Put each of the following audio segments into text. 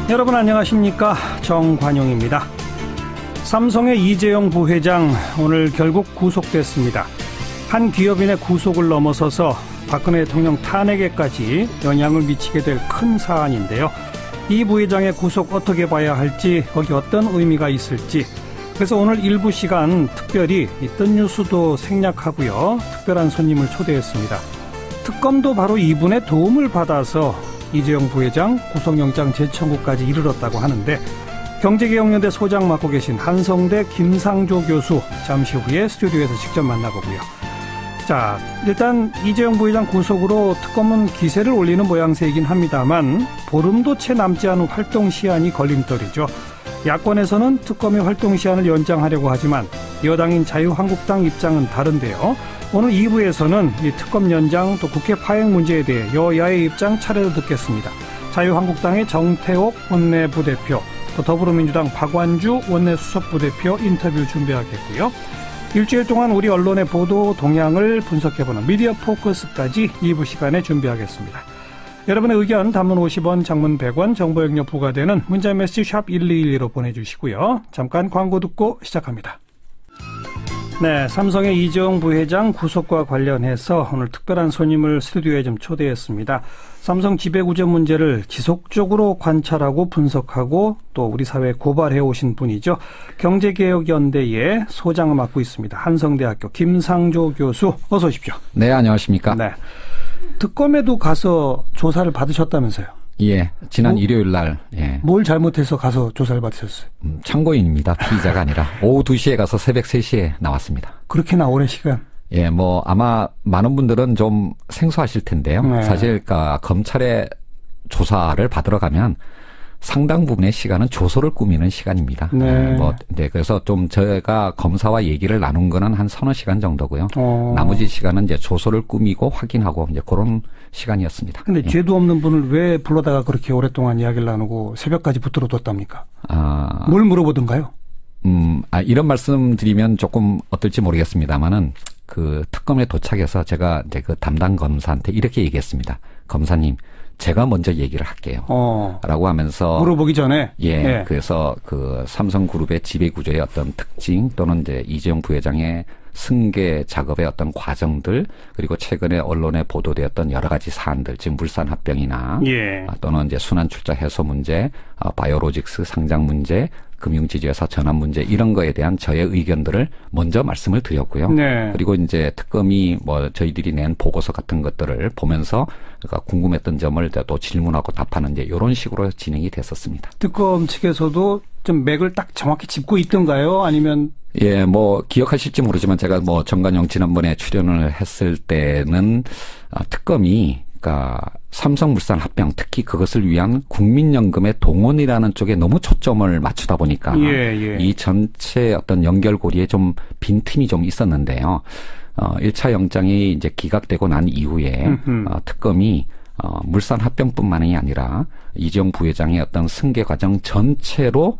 여러분 안녕하십니까? 정관용입니다. 삼성의 이재용 부회장 오늘 결국 구속됐습니다. 한 기업인의 구속을 넘어서서 박근혜 대통령 탄핵에까지 영향을 미치게 될 큰 사안인데요. 이 부회장의 구속 어떻게 봐야 할지, 거기 어떤 의미가 있을지, 그래서 오늘 일부 시간 특별히 뜬 뉴스도 생략하고요. 특별한 손님을 초대했습니다. 특검도 바로 이분의 도움을 받아서 이재용 부회장 구속영장 재청구까지 이르렀다고 하는데, 경제개혁연대 소장 맡고 계신 한성대 김상조 교수 잠시 후에 스튜디오에서 직접 만나보고요. 자, 일단 이재용 부회장 구속으로 특검은 기세를 올리는 모양새이긴 합니다만 보름도 채 남지 않은 활동 시한이 걸림돌이죠. 야권에서는 특검의 활동 시한을 연장하려고 하지만 여당인 자유한국당 입장은 다른데요. 오늘 2부에서는 이 특검 연장 또 국회 파행 문제에 대해 여야의 입장 차례로 듣겠습니다. 자유한국당의 정태옥 원내부대표, 또 더불어민주당 박완주 원내수석부대표 인터뷰 준비하겠고요. 일주일 동안 우리 언론의 보도 동향을 분석해보는 미디어 포커스까지 2부 시간에 준비하겠습니다. 여러분의 의견 단문 50원, 장문 100원, 정보용료 부과되는 문자메시지 샵 1212로 보내주시고요. 잠깐 광고 듣고 시작합니다. 네, 삼성의 이재용 부회장 구속과 관련해서 오늘 특별한 손님을 스튜디오에 좀 초대했습니다. 삼성 지배구조 문제를 지속적으로 관찰하고 분석하고 또 우리 사회에 고발해 오신 분이죠. 경제개혁연대의 소장을 맡고 있습니다. 한성대학교 김상조 교수, 어서 오십시오. 네, 안녕하십니까. 네, 특검에도 가서 조사를 받으셨다면서요? 예, 지난 일요일 날. 예. 뭘 잘못해서 가서 조사를 받으셨어요? 참고인입니다. 피의자가 아니라. 오후 2시에 가서 새벽 3시에 나왔습니다. 그렇게나 오랜 시간? 예, 뭐 아마 많은 분들은 좀 생소하실 텐데요. 네. 사실 검찰의 조사를 받으러 가면 상당 부분의 시간은 조서를 꾸미는 시간입니다. 네. 네, 그래서 좀 저희가 검사와 얘기를 나눈 거는 한 서너 시간 정도고요. 나머지 시간은 이제 조서를 꾸미고 확인하고 이제 그런 시간이었습니다. 근데 예. 죄도 없는 분을 왜 불러다가 그렇게 오랫동안 이야기를 나누고 새벽까지 붙들어 뒀답니까? 뭘 물어보던가요? 이런 말씀 드리면 조금 어떨지 모르겠습니다만은 특검에 도착해서 제가 이제 담당 검사한테 이렇게 얘기했습니다. 검사님, 제가 먼저 얘기를 할게요. 라고 하면서. 물어보기 전에? 예. 그래서 삼성그룹의 지배구조의 어떤 특징 또는 이제 이재용 부회장의 승계 작업의 어떤 과정들, 그리고 최근에 언론에 보도되었던 여러 가지 사안들, 지금 물산 합병이나. 예. 또는 이제 순환출자 해소 문제, 바이오로직스 상장 문제, 금융지주회사 전환 문제, 이런 거에 대한 저의 의견들을 먼저 말씀을 드렸고요. 네. 그리고 이제 특검이 저희들이 낸 보고서 같은 것들을 보면서 궁금했던 점을 또 질문하고 답하는 이제 이런 식으로 진행이 됐었습니다. 특검 측에서도 좀 맥을 딱 정확히 짚고 있던가요? 아니면? 예, 기억하실지 모르지만 제가 정관용 지난번에 출연을 했을 때는 특검이 삼성물산 합병, 특히 그것을 위한 국민연금의 동원이라는 쪽에 너무 초점을 맞추다 보니까 이 전체 어떤 연결고리에 좀 빈틈이 좀 있었는데요. 1차 영장이 이제 기각되고 난 이후에 특검이 물산 합병뿐만이 아니라 이재용 부회장의 어떤 승계 과정 전체로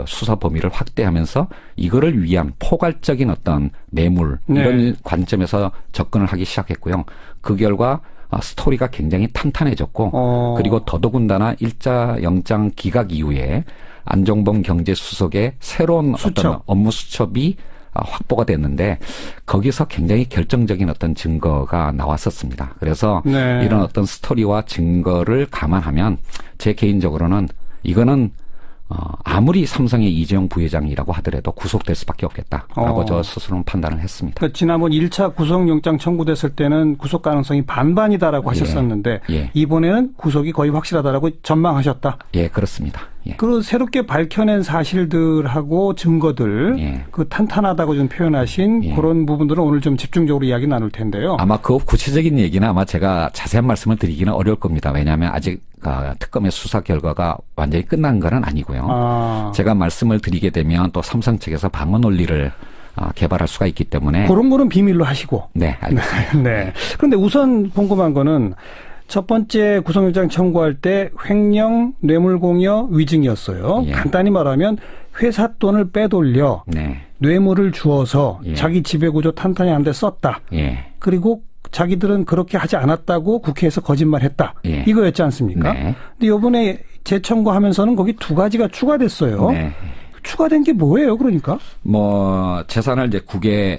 수사 범위를 확대하면서 이거를 위한 포괄적인 어떤 뇌물, 이런 관점에서 접근을 하기 시작했고요. 그 결과 스토리가 굉장히 탄탄해졌고, 그리고 더더군다나 1차 영장 기각 이후에 안종범 경제수석의 새로운 어떤 업무 수첩이 확보가 됐는데, 거기서 굉장히 결정적인 어떤 증거가 나왔었습니다. 그래서 이런 어떤 스토리와 증거를 감안하면 제 개인적으로는 이거는 아무리 삼성의 이재용 부회장이라고 하더라도 구속될 수밖에 없겠다라고 저 스스로는 판단을 했습니다. 그러니까 지난번 1차 구속영장 청구됐을 때는 구속 가능성이 반반이다라고 하셨었는데 이번에는 구속이 거의 확실하다라고 전망하셨다. 예, 그렇습니다. 예. 그리고 새롭게 밝혀낸 사실들하고 증거들, 탄탄하다고 좀 표현하신 그런 부분들은 오늘 좀 집중적으로 이야기 나눌 텐데요. 아마 그 구체적인 얘기는 아마 제가 자세한 말씀을 드리기는 어려울 겁니다. 왜냐하면 아직 특검의 수사 결과가 완전히 끝난 건 아니고요. 제가 말씀을 드리게 되면 또 삼성 측에서 방어 논리를 개발할 수가 있기 때문에. 그런 거는 비밀로 하시고. 네, 알겠습니다. 네. 그런데 우선 궁금한 거는 첫 번째 구속영장 청구할 때 횡령, 뇌물공여, 위증이었어요. 예. 간단히 말하면 회사 돈을 빼돌려 뇌물을 주어서 자기 지배구조 탄탄히 하는 데 썼다. 그리고 자기들은 그렇게 하지 않았다고 국회에서 거짓말했다. 이거였지 않습니까? 근데 이번에 재청구하면서는 거기 두 가지가 추가됐어요. 네. 추가된 게 뭐예요, 그러니까? 뭐 재산을 이제 국외에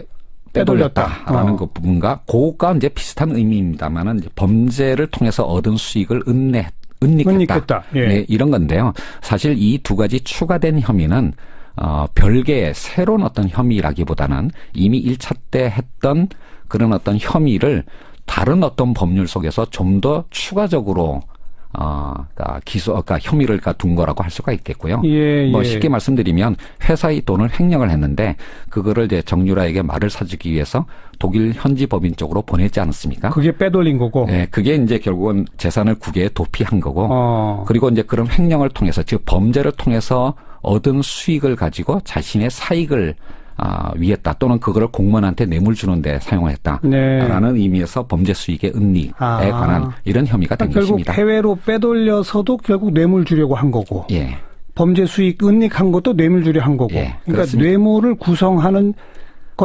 빼돌렸다라는 그 부분과 그것과 이제 비슷한 의미입니다만은 범죄를 통해서 얻은 수익을 은닉했다. 예. 네, 이런 건데요. 사실 이 두 가지 추가된 혐의는 별개의 새로운 어떤 혐의라기보다는 이미 1차 때 했던 그런 어떤 혐의를 다른 어떤 법률 속에서 좀 더 추가적으로 그러니까 혐의를 둔 거라고 할 수가 있겠고요. 예, 뭐 예. 쉽게 말씀드리면 회사의 돈을 횡령을 했는데 그거를 이제 정유라에게 말을 사주기 위해서 독일 현지 법인 쪽으로 보냈지 않았습니까? 그게 빼돌린 거고. 네, 그게 이제 결국은 재산을 국외에 도피한 거고. 그리고 이제 그런 횡령을 통해서 즉 범죄를 통해서 얻은 수익을 가지고 자신의 사익을 위했다 또는 그거를 공무원한테 뇌물 주는데 사용을 했다라는 네. 의미에서 범죄 수익의 은닉에 관한 이런 혐의가 된 것입니다. 결국 해외로 빼돌려서도 결국 뇌물 주려고 한 거고. 예. 범죄 수익 은닉한 것도 뇌물 주려 한 거고. 예, 그러니까 그렇습니다. 뇌물을 구성하는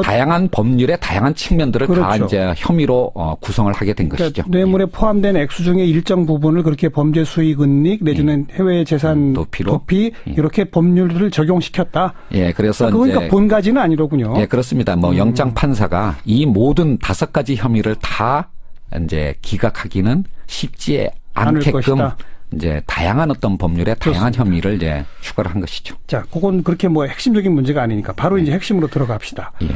다양한 법률의 다양한 측면들을 다 그렇죠. 이제 혐의로 구성을 하게 된 것이죠. 그러니까 뇌물에 포함된 액수 중에 일정 부분을 그렇게 범죄 수익 은닉 내지는 해외 재산 도피 이렇게 법률을 적용시켰다. 예, 그래서 그러니까 이제 본가지는 아니로군요. 예, 그렇습니다. 뭐 영장 판사가 이 모든 5가지 혐의를 다 이제 기각하기는 쉽지 않게끔 이제 다양한 어떤 법률의 다양한 혐의를 이제 추가를 한 것이죠. 자, 그건 그렇게 뭐 핵심적인 문제가 아니니까 바로 이제 핵심으로 들어갑시다. 예.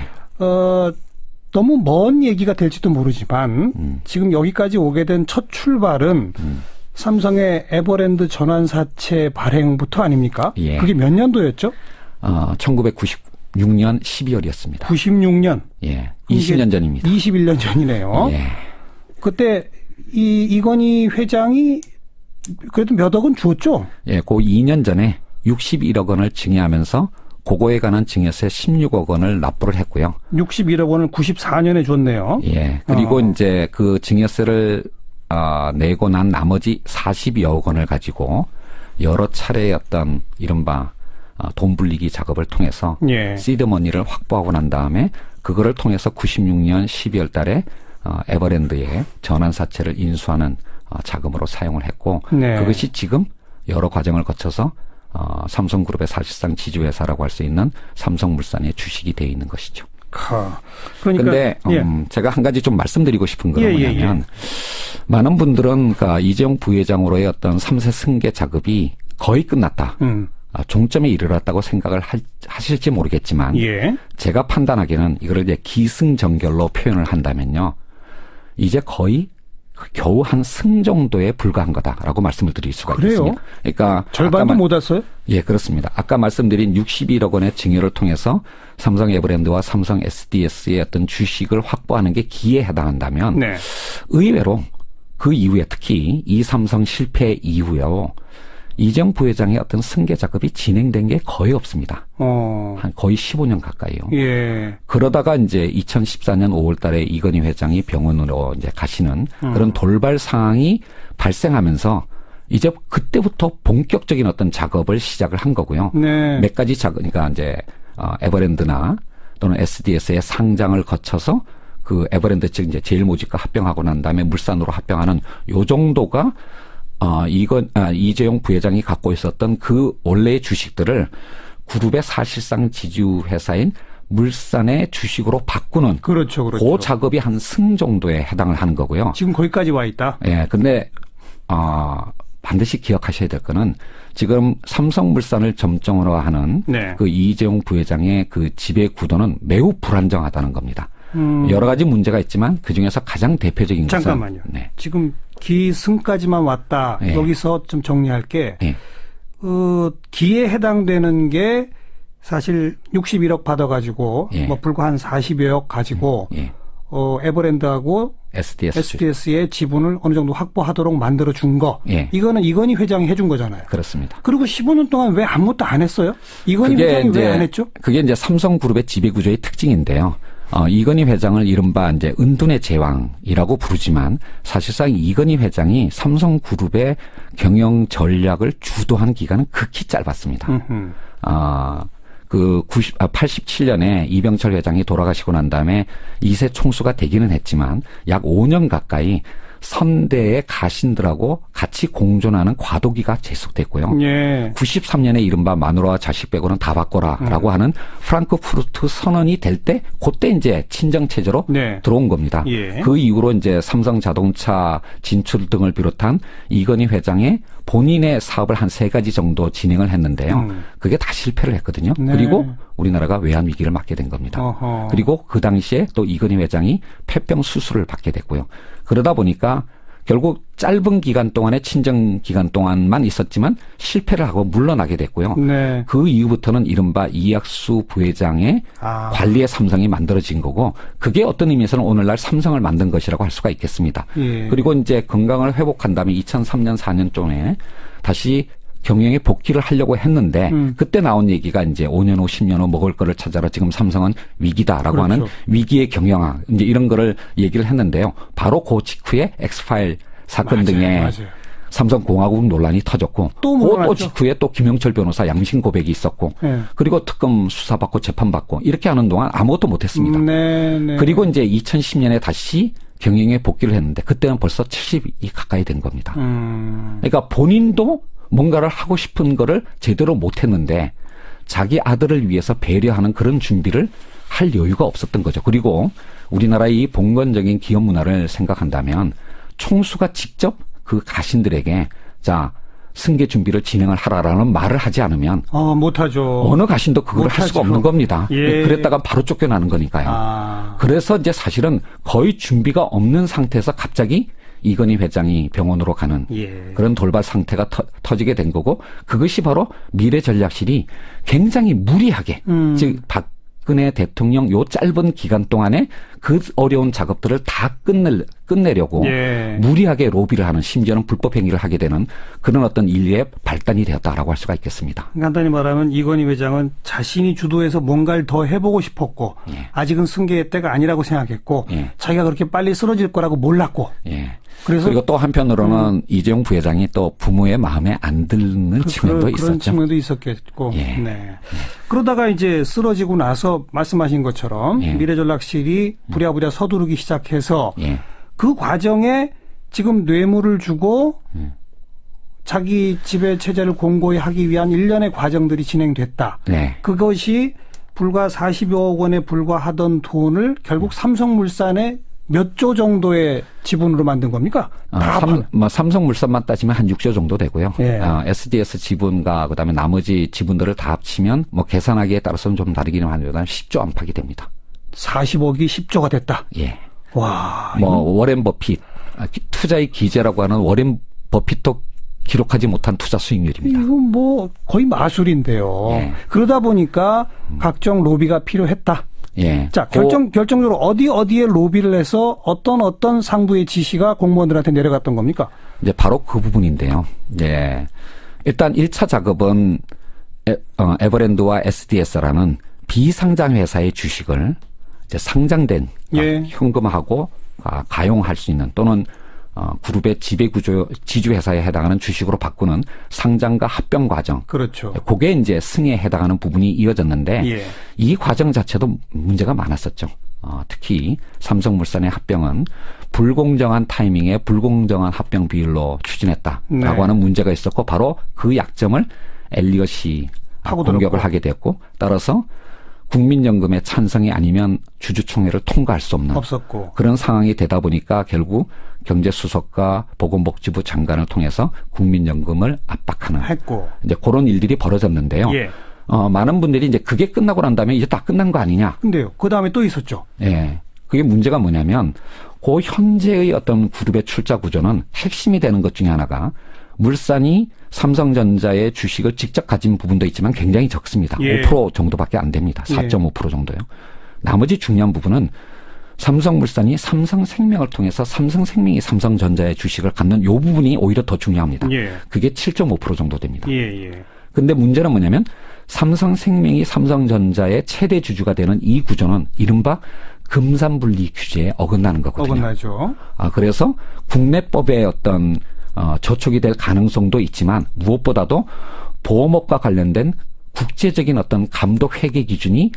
너무 먼 얘기가 될지도 모르지만 지금 여기까지 오게 된 첫 출발은 삼성의 에버랜드 전환사채 발행부터 아닙니까? 예. 그게 몇 년도였죠? 1996년 12월이었습니다. 96년. 예. 20년 전입니다. 21년 전이네요. 예. 그때 이건희 회장이 그래도 몇 억은 주었죠? 예, 그 2년 전에 61억 원을 증여하면서 그거에 관한 증여세 16억 원을 납부를 했고요. 61억 원을 94년에 줬네요. 예. 그리고 이제 그 증여세를 내고 난 나머지 40여억 원을 가지고 여러 차례의 어떤 이른바 돈 불리기 작업을 통해서 예. 시드머니를 확보하고 난 다음에 그거를 통해서 96년 12월 달에 에버랜드에 전환사채를 인수하는 자금으로 사용을 했고 네. 그것이 지금 여러 과정을 거쳐서 삼성그룹의 사실상 지주회사라고 할 수 있는 삼성물산의 주식이 되어 있는 것이죠. 그런데 제가 한 가지 좀 말씀드리고 싶은 건 뭐냐면 예. 많은 분들은 그러니까 이재용 부회장으로의 어떤 3세 승계 작업이 거의 끝났다. 종점에 이르렀다고 생각을 하실지 모르겠지만 예. 제가 판단하기에는 이거를 이제 기승전결로 표현을 한다면요. 이제 거의 겨우 한 승 정도에 불과한 거다라고 말씀을 드릴 수가 있습니다. 그러니까 절반도 못 왔어요? 예, 그렇습니다. 아까 말씀드린 61억 원의 증여를 통해서 삼성 에버랜드와 삼성 SDS의 어떤 주식을 확보하는 게 기회에 해당한다면 네. 의외로 그 이후에 특히 이 삼성 실패 이후에요. 이재용 부회장의 어떤 승계 작업이 진행된 게 거의 없습니다. 한 거의 15년 가까이요. 예. 그러다가 이제 2014년 5월 달에 이건희 회장이 병원으로 이제 가시는 그런 돌발 상황이 발생하면서 이제 그때부터 본격적인 어떤 작업을 시작을 한 거고요. 네. 몇 가지 그러니까 이제 에버랜드나 또는 SDS의 상장을 거쳐서 그 에버랜드 즉 이제 제일모직과 합병하고 난 다음에 물산으로 합병하는 요 정도가 이재용 부회장이 갖고 있었던 그 원래의 주식들을 그룹의 사실상 지주회사인 물산의 주식으로 바꾸는. 그렇죠. 그 작업이 한 승 정도에 해당을 하는 거고요. 지금 거기까지 와 있다. 예. 근데, 반드시 기억하셔야 될 거는 지금 삼성물산을 점정으로 하는 네. 그 이재용 부회장의 그 지배 구도는 매우 불안정하다는 겁니다. 여러 가지 문제가 있지만 그 중에서 가장 대표적인 것은. 잠깐만요. 네. 지금 기승까지만 왔다. 예. 여기서 좀 정리할게. 예. 기에 해당되는 게 사실 61억 받아가지고 예. 뭐 불과 한 40여억 가지고 예. 에버랜드하고 SDS의 지분을 어느 정도 확보하도록 만들어 준 거. 예. 이거는 이건희 회장이 해준 거잖아요. 그렇습니다. 그리고 15년 동안 왜 아무것도 안 했어요? 이건희 회장이 왜 안 했죠? 그게 이제 삼성그룹의 지배구조의 특징인데요. 이건희 회장을 이른바 이제 은둔의 제왕이라고 부르지만 사실상 이건희 회장이 삼성그룹의 경영 전략을 주도한 기간은 극히 짧았습니다. 87년에 이병철 회장이 돌아가시고 난 다음에 2세 총수가 되기는 했지만 약 5년 가까이 선대의 가신들하고 같이 공존하는 과도기가 계속됐고요. 예. 93년에 이른바 마누라와 자식 빼고는 다 바꿔라라고 하는 프랑크푸르트 선언이 될 때 그때 이제 친정 체제로 네. 들어온 겁니다. 예. 그 이후로 이제 삼성 자동차 진출 등을 비롯한 이건희 회장의 본인의 사업을 한 3가지 정도 진행을 했는데요. 그게 다 실패를 했거든요. 네. 그리고 우리나라가 외환 위기를 맞게 된 겁니다. 어허. 그리고 그 당시에 또 이건희 회장이 폐병 수술을 받게 됐고요. 그러다 보니까 결국 짧은 기간 동안에 친정 기간 동안만 있었지만 실패를 하고 물러나게 됐고요. 네. 그 이후부터는 이른바 이학수 부회장의 관리의 삼성이 만들어진 거고 그게 어떤 의미에서는 오늘날 삼성을 만든 것이라고 할 수가 있겠습니다. 예. 그리고 그리고 이제 건강을 회복한 다음에 2003년 4년쯤에 다시 경영에 복귀를 하려고 했는데 그때 나온 얘기가 이제 5년 후 10년 후 먹을 거를 찾아라 지금 삼성은 위기다라고 그렇죠. 하는 위기의 경영학 이제 이런 거를 얘기를 했는데요. 바로 그 직후에 엑스파일 사건 등에 맞아요. 삼성공화국 논란이 터졌고 또 직후에 또 김영철 변호사 양심 고백이 있었고 네. 그리고 특검 수사받고 재판받고 이렇게 하는 동안 아무것도 못했습니다. 네. 그리고 이제 2010년에 다시 경영에 복귀를 했는데 그때는 벌써 70이 가까이 된 겁니다. 그러니까 본인도 뭔가를 하고 싶은 거를 제대로 못했는데 자기 아들을 위해서 배려하는 그런 준비를 할 여유가 없었던 거죠. 그리고 우리나라의 이 봉건적인 기업 문화를 생각한다면 총수가 직접 그 가신들에게 자 승계 준비를 진행을 하라라는 말을 하지 않으면 못하죠. 어느 가신도 그걸 할 수가 없는 겁니다. 예. 그랬다가 바로 쫓겨나는 거니까요. 그래서 이제 사실은 거의 준비가 없는 상태에서 갑자기 이건희 회장이 병원으로 가는 그런 돌발 상태가 터지게 된 거고 그것이 바로 미래전략실이 굉장히 무리하게 즉 박근혜 대통령 요 짧은 기간 동안에 그 어려운 작업들을 다 끝내려고 무리하게 로비를 하는 심지어는 불법 행위를 하게 되는 그런 어떤 인리의 발단이 되었다라고 할 수가 있겠습니다. 간단히 말하면 이건희 회장은 자신이 주도해서 뭔가를 더 해보고 싶었고 아직은 승계의 때가 아니라고 생각했고 자기가 그렇게 빨리 쓰러질 거라고 몰랐고 그래서 그리고 또 한편으로는 이재용 부회장이 또 부모의 마음에 안 드는 측면도 있었죠. 그런 측면도 있었겠고. 네. 그러다가 이제 쓰러지고 나서 말씀하신 것처럼 미래전략실이 부랴부랴 서두르기 시작해서 그 과정에 지금 뇌물을 주고 자기 지배 체제를 공고히 하기 위한 일련의 과정들이 진행됐다. 그것이 불과 40여 원에 불과하던 돈을 결국 삼성물산에 몇 조 정도의 지분으로 만든 겁니까? 삼성물산만 따지면 한 6조 정도 되고요. SDS 지분과 그다음에 나머지 지분들을 다 합치면 뭐 계산하기에 따라서는 좀 다르기는 하지만 10조 안팎이 됩니다. 40억이 10조가 됐다. 와. 워렌 버핏 투자의 기재라고 하는 워렌 버핏도 기록하지 못한 투자 수익률입니다. 이건 뭐 거의 마술인데요. 그러다 보니까 각종 로비가 필요했다. 자, 결정적으로 어디에 로비를 해서 어떤 상부의 지시가 공무원들한테 내려갔던 겁니까? 이제 바로 그 부분인데요. 일단 1차 작업은 에버랜드와 SDS라는 비상장 회사의 주식을 이제 상장된 현금화하고 가용할 수 있는 또는 그룹의 지주회사에 해당하는 주식으로 바꾸는 상장과 합병 과정. 그렇죠. 그게 이제 승에 해당하는 부분이 이어졌는데 이 과정 자체도 문제가 많았었죠. 특히 삼성물산의 합병은 불공정한 타이밍에 불공정한 합병 비율로 추진했다라고 하는 문제가 있었고 바로 그 약점을 엘리엇이 공격을 하게 됐고 따라서 국민연금의 찬성이 아니면 주주총회를 통과할 수 없는 그런 상황이 되다 보니까 결국 경제수석과 보건복지부 장관을 통해서 국민연금을 압박하는 이제 그런 일들이 벌어졌는데요. 많은 분들이 이제 그게 끝나고 난 다음에 이제 다 끝난 거 아니냐. 근데요. 그 다음에 또 있었죠. 그게 문제가 뭐냐면 그 현재의 어떤 그룹의 출자 구조는 핵심이 되는 것 중에 하나가 물산이 삼성전자의 주식을 직접 가진 부분도 있지만 굉장히 적습니다. 5% 정도밖에 안 됩니다. 4.5% 정도요. 나머지 중요한 부분은 삼성물산이 삼성생명을 통해서 삼성생명이 삼성전자의 주식을 갖는 이 부분이 오히려 더 중요합니다. 그게 7.5% 정도 됩니다. 근데 문제는 뭐냐면 삼성생명이 삼성전자의 최대 주주가 되는 이 구조는 이른바 금산분리 규제에 어긋나는 거거든요. 어긋나죠. 그래서 국내법의 어떤 저촉이 될 가능성도 있지만 무엇보다도 보험업과 관련된 국제적인 어떤 감독 회계 기준이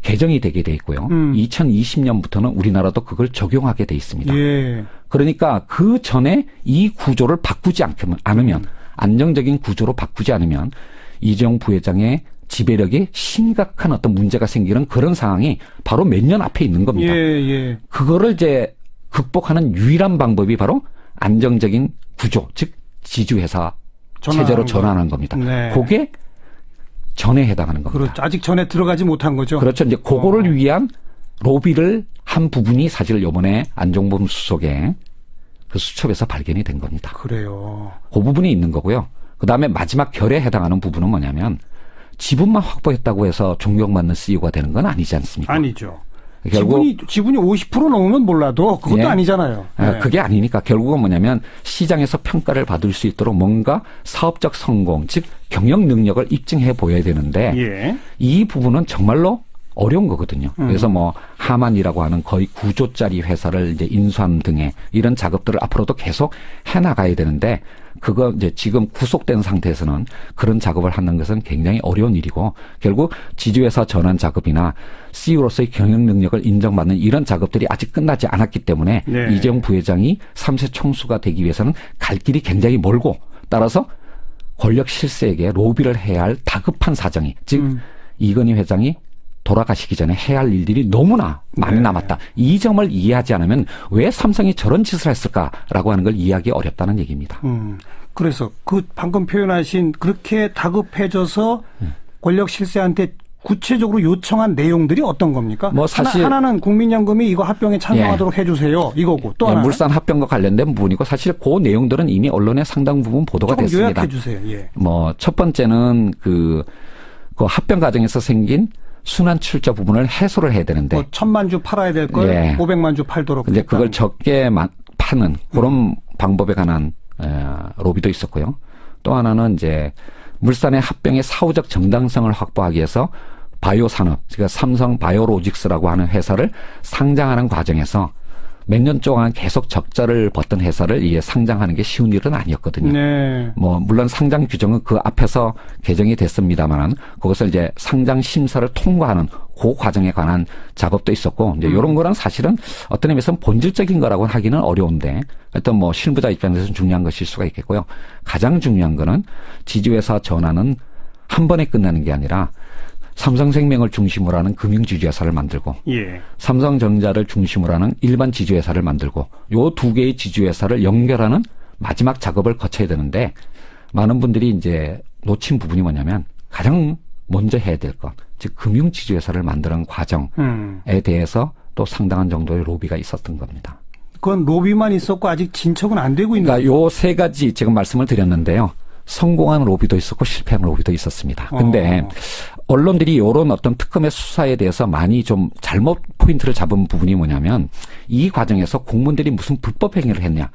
개정이 되게 돼 있고요. 2020년부터는 우리나라도 그걸 적용하게 돼 있습니다. 그러니까 그 전에 이 구조를 바꾸지 않으면 안정적인 구조로 바꾸지 않으면 이재용 부회장의 지배력에 심각한 어떤 문제가 생기는 그런 상황이 바로 몇 년 앞에 있는 겁니다. 예. 그거를 이제 극복하는 유일한 방법이 바로 안정적인 구조, 즉 지주회사 체제로 전환한 겁니다. 네. 그게 전에 해당하는 겁니다. 그렇죠. 아직 전에 들어가지 못한 거죠. 그렇죠. 이제 그거를 위한 로비를 한 부분이 사실 이번에 안종범 수석의 그 수첩에서 발견이 된 겁니다. 그래요. 그 부분이 있는 거고요. 그다음에 마지막 결에 해당하는 부분은 뭐냐면 지분만 확보했다고 해서 존경받는 CEO가 되는 건 아니지 않습니까? 아니죠. 결국 지분이 50% 넘으면 몰라도 그것도 예. 아니잖아요. 네. 그게 아니니까 결국은 뭐냐면 시장에서 평가를 받을 수 있도록 뭔가 사업적 성공, 즉 경영 능력을 입증해 보여야 되는데 예. 이 부분은 정말로 어려운 거거든요. 그래서 뭐 하만이라고 하는 거의 9조짜리 회사를 이제 인수하는 등의 이런 작업들을 앞으로도 계속 해나가야 되는데 그거 이제 지금 구속된 상태에서는 그런 작업을 하는 것은 굉장히 어려운 일이고 결국 지주회사 전환 작업이나 CEO로서의 경영 능력을 인정받는 이런 작업들이 아직 끝나지 않았기 때문에 네. 이재용 부회장이 3세 총수가 되기 위해서는 갈 길이 굉장히 멀고 따라서 권력 실세에게 로비를 해야 할 다급한 사정이 즉 이건희 회장이 돌아가시기 전에 해야 할 일들이 너무나 많이 남았다. 이 점을 이해하지 않으면 왜 삼성이 저런 짓을 했을까라고 하는 걸 이해하기 어렵다는 얘기입니다. 그래서 그 방금 표현하신 그렇게 다급해져서 권력 실세한테 구체적으로 요청한 내용들이 어떤 겁니까? 뭐 사실 하나는 국민연금이 이거 합병에 찬성하도록 해주세요. 이거고 또 하나는 물산 합병과 관련된 부분이고 사실 그 내용들은 이미 언론에 상당 부분 보도가 조금 됐습니다. 요약해 주세요. 예. 뭐 첫 번째는 그 합병 과정에서 생긴 순환 출자 부분을 해소를 해야 되는데 뭐 1,000만 주 팔아야 될 걸 예. 500만 주 팔도록 이제 그걸 적게 파는 그런 방법에 관한 로비도 있었고요. 또 하나는 이제 물산의 합병의 사후적 정당성을 확보하기 위해서 바이오 산업, 그러니까 삼성 바이오로직스라고 하는 회사를 상장하는 과정에서 몇 년 동안 계속 적자를 벗던 회사를 이게 상장하는 게 쉬운 일은 아니었거든요. 네. 뭐 물론 상장 규정은 그 앞에서 개정이 됐습니다만은 그것을 이제 상장 심사를 통과하는 그 과정에 관한 작업도 있었고 이제 이런 거는 사실은 어떤 의미에서는 본질적인 거라고 하기는 어려운데 하여튼 뭐 실무자 입장에서는 중요한 것일 수가 있겠고요. 가장 중요한 거는 지주회사 전환은 한 번에 끝나는 게 아니라 삼성생명을 중심으로 하는 금융지주회사를 만들고 예. 삼성전자를 중심으로 하는 일반 지주회사를 만들고 요 두 개의 지주회사를 연결하는 마지막 작업을 거쳐야 되는데 많은 분들이 이제 놓친 부분이 뭐냐면 가장 먼저 해야 될 것, 즉 금융지주회사를 만드는 과정에 대해서 또 상당한 정도의 로비가 있었던 겁니다. 그건 로비만 있었고 아직 진척은 안 되고 있는 그러니까 요 세 가지 지금 말씀을 드렸는데요. 성공한 로비도 있었고 실패한 로비도 있었습니다. 근데 언론들이 이런 어떤 특검의 수사에 대해서 많이 좀 잘못 포인트를 잡은 부분이 뭐냐면 이 과정에서 공무원들이 무슨 불법 행위를 했냐,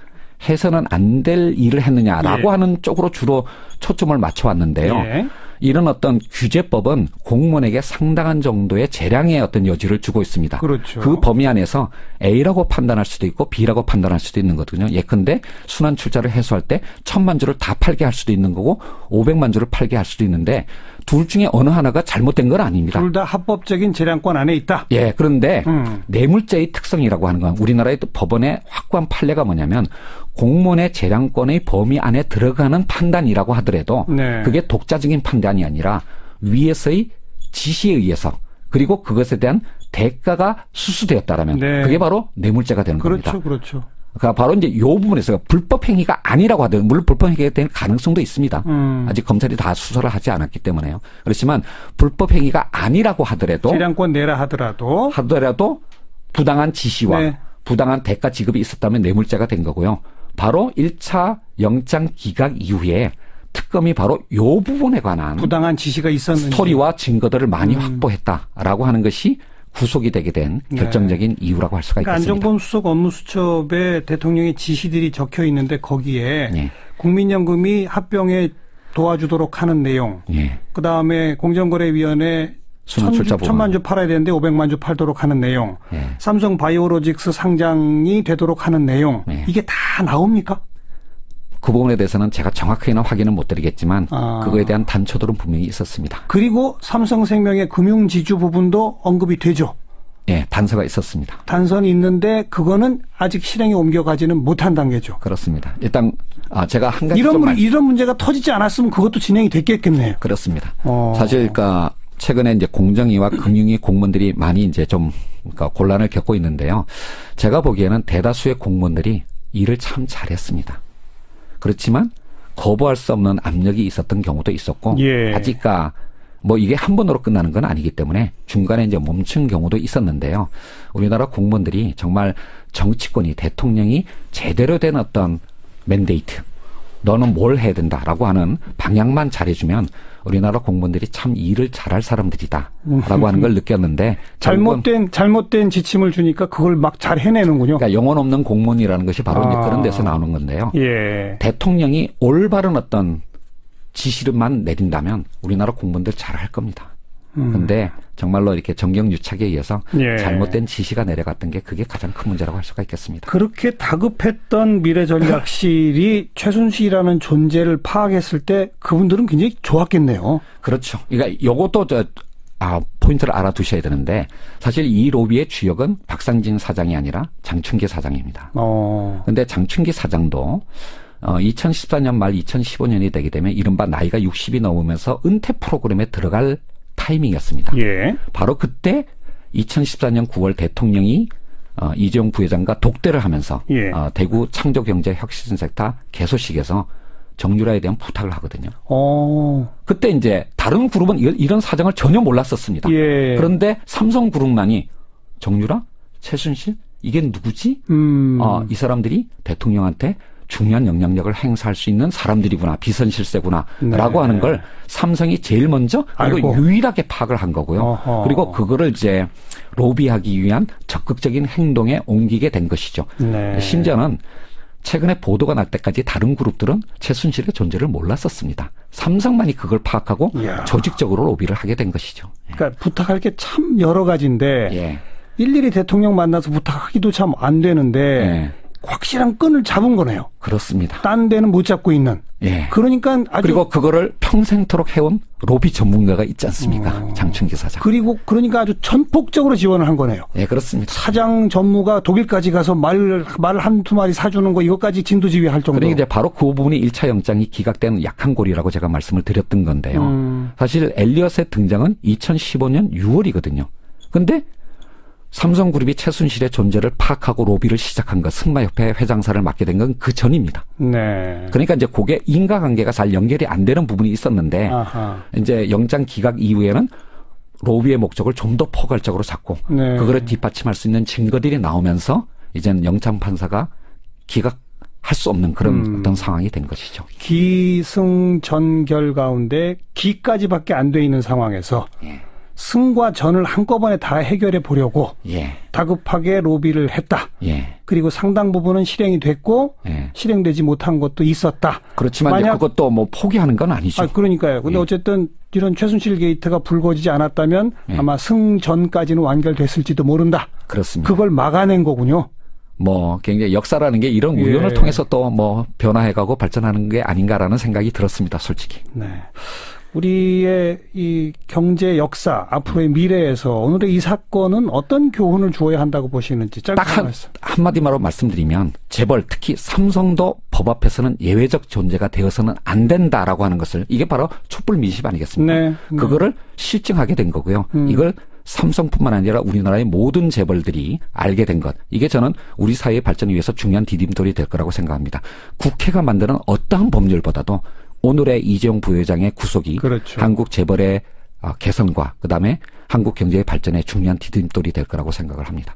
해서는 안 될 일을 했느냐라고 예. 하는 쪽으로 주로 초점을 맞춰왔는데요. 예. 이런 어떤 규제법은 공무원에게 상당한 정도의 재량의 어떤 여지를 주고 있습니다. 그렇죠. 그 범위 안에서 A라고 판단할 수도 있고 B라고 판단할 수도 있는 거거든요. 예컨대 순환 출자를 해소할 때 1,000만 주를 다 팔게 할 수도 있는 거고 500만 주를 팔게 할 수도 있는데 둘 중에 어느 하나가 잘못된 건 아닙니다. 둘 다 합법적인 재량권 안에 있다. 예, 그런데 뇌물죄의 특성이라고 하는 건 우리나라의 법원의 확고한 판례가 뭐냐면 공무원의 재량권의 범위 안에 들어가는 판단이라고 하더라도 네. 그게 독자적인 판단이 아니라 위에서의 지시에 의해서 그리고 그것에 대한 대가가 수수되었다라면 네. 그게 바로 뇌물죄가 되는 겁니다. 그렇죠. 그러니까 바로 이제 이 부분에서 불법 행위가 아니라고 하더라도 물론 불법 행위가 될 가능성도 있습니다. 아직 검찰이 다 수사를 하지 않았기 때문에요. 그렇지만 불법 행위가 아니라고 하더라도 재량권 내라 하더라도 부당한 지시와 네. 부당한 대가 지급이 있었다면 뇌물죄가 된 거고요. 바로 1차 영장 기각 이후에 특검이 바로 이 부분에 관한 부당한 지시가 있었는지 스토리와 증거들을 많이 확보했다라고 하는 것이 구속이 되게 된 결정적인 이유라고 할 수가 그러니까 있겠습니다. 안종범 수석 업무수첩에 대통령의 지시들이 적혀 있는데 거기에 예. 국민연금이 합병에 도와주도록 하는 내용, 예. 그다음에 공정거래위원회 순환 출자 부분. 1,000만 주 팔아야 되는데 500만 주 팔도록 하는 내용, 예. 삼성 바이오로직스 상장이 되도록 하는 내용, 예. 이게 다 나옵니까? 그 부분에 대해서는 제가 정확하게는 확인은 못 드리겠지만 그거에 대한 단초들은 분명히 있었습니다. 그리고 삼성생명의 금융지주 부분도 언급이 되죠. 예, 단서가 있었습니다. 단서는 있는데 그거는 아직 실행에 옮겨가지는 못한 단계죠. 그렇습니다. 일단 제가 한 가지 이런 문제가 터지지 않았으면 그것도 진행이 됐겠네요. 그렇습니다. 사실 그러니까 최근에 이제 공정위와 금융위 공무원들이 많이 이제 좀 그러니까 곤란을 겪고 있는데요. 제가 보기에는 대다수의 공무원들이 일을 참 잘했습니다. 그렇지만 거부할 수 없는 압력이 있었던 경우도 있었고 예. 아직 뭐 이게 한 번으로 끝나는 건 아니기 때문에 중간에 이제 멈춘 경우도 있었는데요. 우리나라 공무원들이 정말 정치권이 대통령이 제대로 된 어떤 맨데이트, 너는 뭘 해야 된다라고 하는 방향만 잘해주면 우리나라 공무원들이 참 일을 잘할 사람들이다라고 하는 걸 느꼈는데 잘못된 지침을 주니까 그걸 막 잘 해내는군요. 그러니까 영혼 없는 공무원이라는 것이 바로 이제 그런 데서 나오는 건데요. 예. 대통령이 올바른 어떤 지시를만 내린다면 우리나라 공무원들 잘할 겁니다. 그런데 정말로 이렇게 정경유착에 의해서 예. 잘못된 지시가 내려갔던 게 그게 가장 큰 문제라고 할 수가 있겠습니다. 그렇게 다급했던 미래전략실이 최순실이라는 존재를 파악했을 때 그분들은 굉장히 좋았겠네요. 그렇죠. 그러니까 요것도 포인트를 알아두셔야 되는데 사실 이 로비의 주역은 박상진 사장이 아니라 장충기 사장입니다. 그런데 장충기 사장도 2014년 말 2015년이 되게 되면 이른바 나이가 60이 넘으면서 은퇴 프로그램에 들어갈 타이밍이었습니다. 예. 바로 그때 2014년 9월 대통령이 이재용 부회장과 독대를 하면서 예. 대구 창조경제혁신센터 개소식에서 정유라에 대한 부탁을 하거든요. 그때 이제 다른 그룹은 이런 사정을 전혀 몰랐었습니다. 예. 그런데 삼성그룹만이 정유라? 최순실? 이게 누구지? 이 사람들이 대통령한테 중요한 영향력을 행사할 수 있는 사람들이구나. 비선실세구나. 네. 라고 하는 걸 삼성이 제일 먼저 그리고 유일하게 파악을 한 거고요. 어허. 그리고 그거를 이제 로비하기 위한 적극적인 행동에 옮기게 된 것이죠. 네. 심지어는 최근에 보도가 날 때까지 다른 그룹들은 최순실의 존재를 몰랐었습니다. 삼성만이 그걸 파악하고 이야. 조직적으로 로비를 하게 된 것이죠. 그러니까 부탁할 게 참 여러 가지인데 예. 일일이 대통령 만나서 부탁하기도 참 안 되는데 예. 확실한 끈을 잡은 거네요. 그렇습니다. 딴 데는 못 잡고 있는. 예. 그러니까 그리고 그거를 평생토록 해온 로비 전문가가 있지 않습니까? 장충기 사장. 그러니까 아주 전폭적으로 지원을 한 거네요. 예, 그렇습니다. 사장 전무가 독일까지 가서 말 한두 마리 사주는 거 이것까지 진두지휘할 정도. 그러니까 이제 바로 그 부분이 1차 영장이 기각된 약한 고리라고 제가 말씀을 드렸던 건데요. 사실 엘리엇의 등장은 2015년 6월이거든요. 근데 삼성그룹이 최순실의 존재를 파악하고 로비를 시작한 것, 승마협회 회장사를 맡게 된 건 그 전입니다. 네. 그러니까 이제 그게 인과관계가 잘 연결이 안 되는 부분이 있었는데, 아하. 이제 영장 기각 이후에는 로비의 목적을 좀 더 포괄적으로 잡고, 네. 그거를 뒷받침할 수 있는 증거들이 나오면서, 이제는 영장 판사가 기각할 수 없는 그런 어떤 상황이 된 것이죠. 기승전결 가운데 기까지밖에 안 돼 있는 상황에서, 예. 승과 전을 한꺼번에 다 해결해 보려고 예. 다급하게 로비를 했다. 예. 그리고 상당 부분은 실행이 됐고 예. 실행되지 못한 것도 있었다. 그렇지만 이제 그것도 뭐 포기하는 건 아니죠. 그러니까요. 근데 예. 어쨌든 이런 최순실 게이트가 불거지지 않았다면 예. 아마 승전까지는 완결됐을지도 모른다. 그렇습니다. 그걸 막아낸 거군요. 뭐 굉장히 역사라는 게 이런 우연을 예. 통해서 또 뭐 변화해가고 발전하는 게 아닌가라는 생각이 들었습니다. 솔직히. 네. 우리의 이 경제 역사 앞으로의 미래에서 오늘의 이 사건은 어떤 교훈을 주어야 한다고 보시는지 짧게 딱 한마디만 말씀드리면 재벌 특히 삼성도 법 앞에서는 예외적 존재가 되어서는 안 된다라고 하는 것을 이게 바로 촛불 민심 아니겠습니까? 네. 그거를 실증하게 된 거고요. 이걸 삼성뿐만 아니라 우리나라의 모든 재벌들이 알게 된 것. 이게 저는 우리 사회의 발전을 위해서 중요한 디딤돌이 될 거라고 생각합니다. 국회가 만드는 어떠한 법률보다도 오늘의 이재용 부회장의 구속이 그렇죠. 한국 재벌의 개선과 그다음에 한국 경제의 발전에 중요한 디딤돌이 될 거라고 생각을 합니다.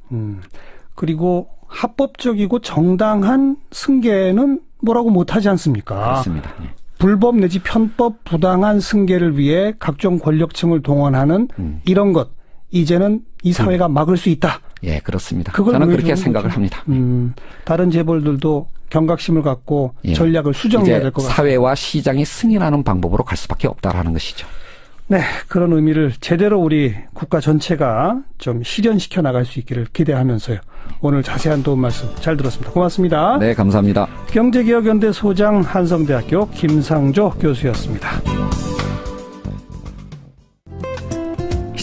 그리고 합법적이고 정당한 승계는 뭐라고 못하지 않습니까? 그렇습니다. 예. 불법 내지 편법 부당한 승계를 위해 각종 권력층을 동원하는 이런 것 이제는 이 사회가 막을 수 있다. 예, 그렇습니다. 그걸 저는 그렇게 보여주는 생각을 거죠. 합니다. 다른 재벌들도 경각심을 갖고 예. 전략을 수정해야 될 것 같습니다. 사회와 시장이 승인하는 방법으로 갈 수밖에 없다라는 것이죠. 네, 그런 의미를 제대로 우리 국가 전체가 좀 실현시켜 나갈 수 있기를 기대하면서요. 오늘 자세한 도움 말씀 잘 들었습니다. 고맙습니다. 네, 감사합니다. 경제개혁연대 소장 한성대학교 김상조 교수였습니다.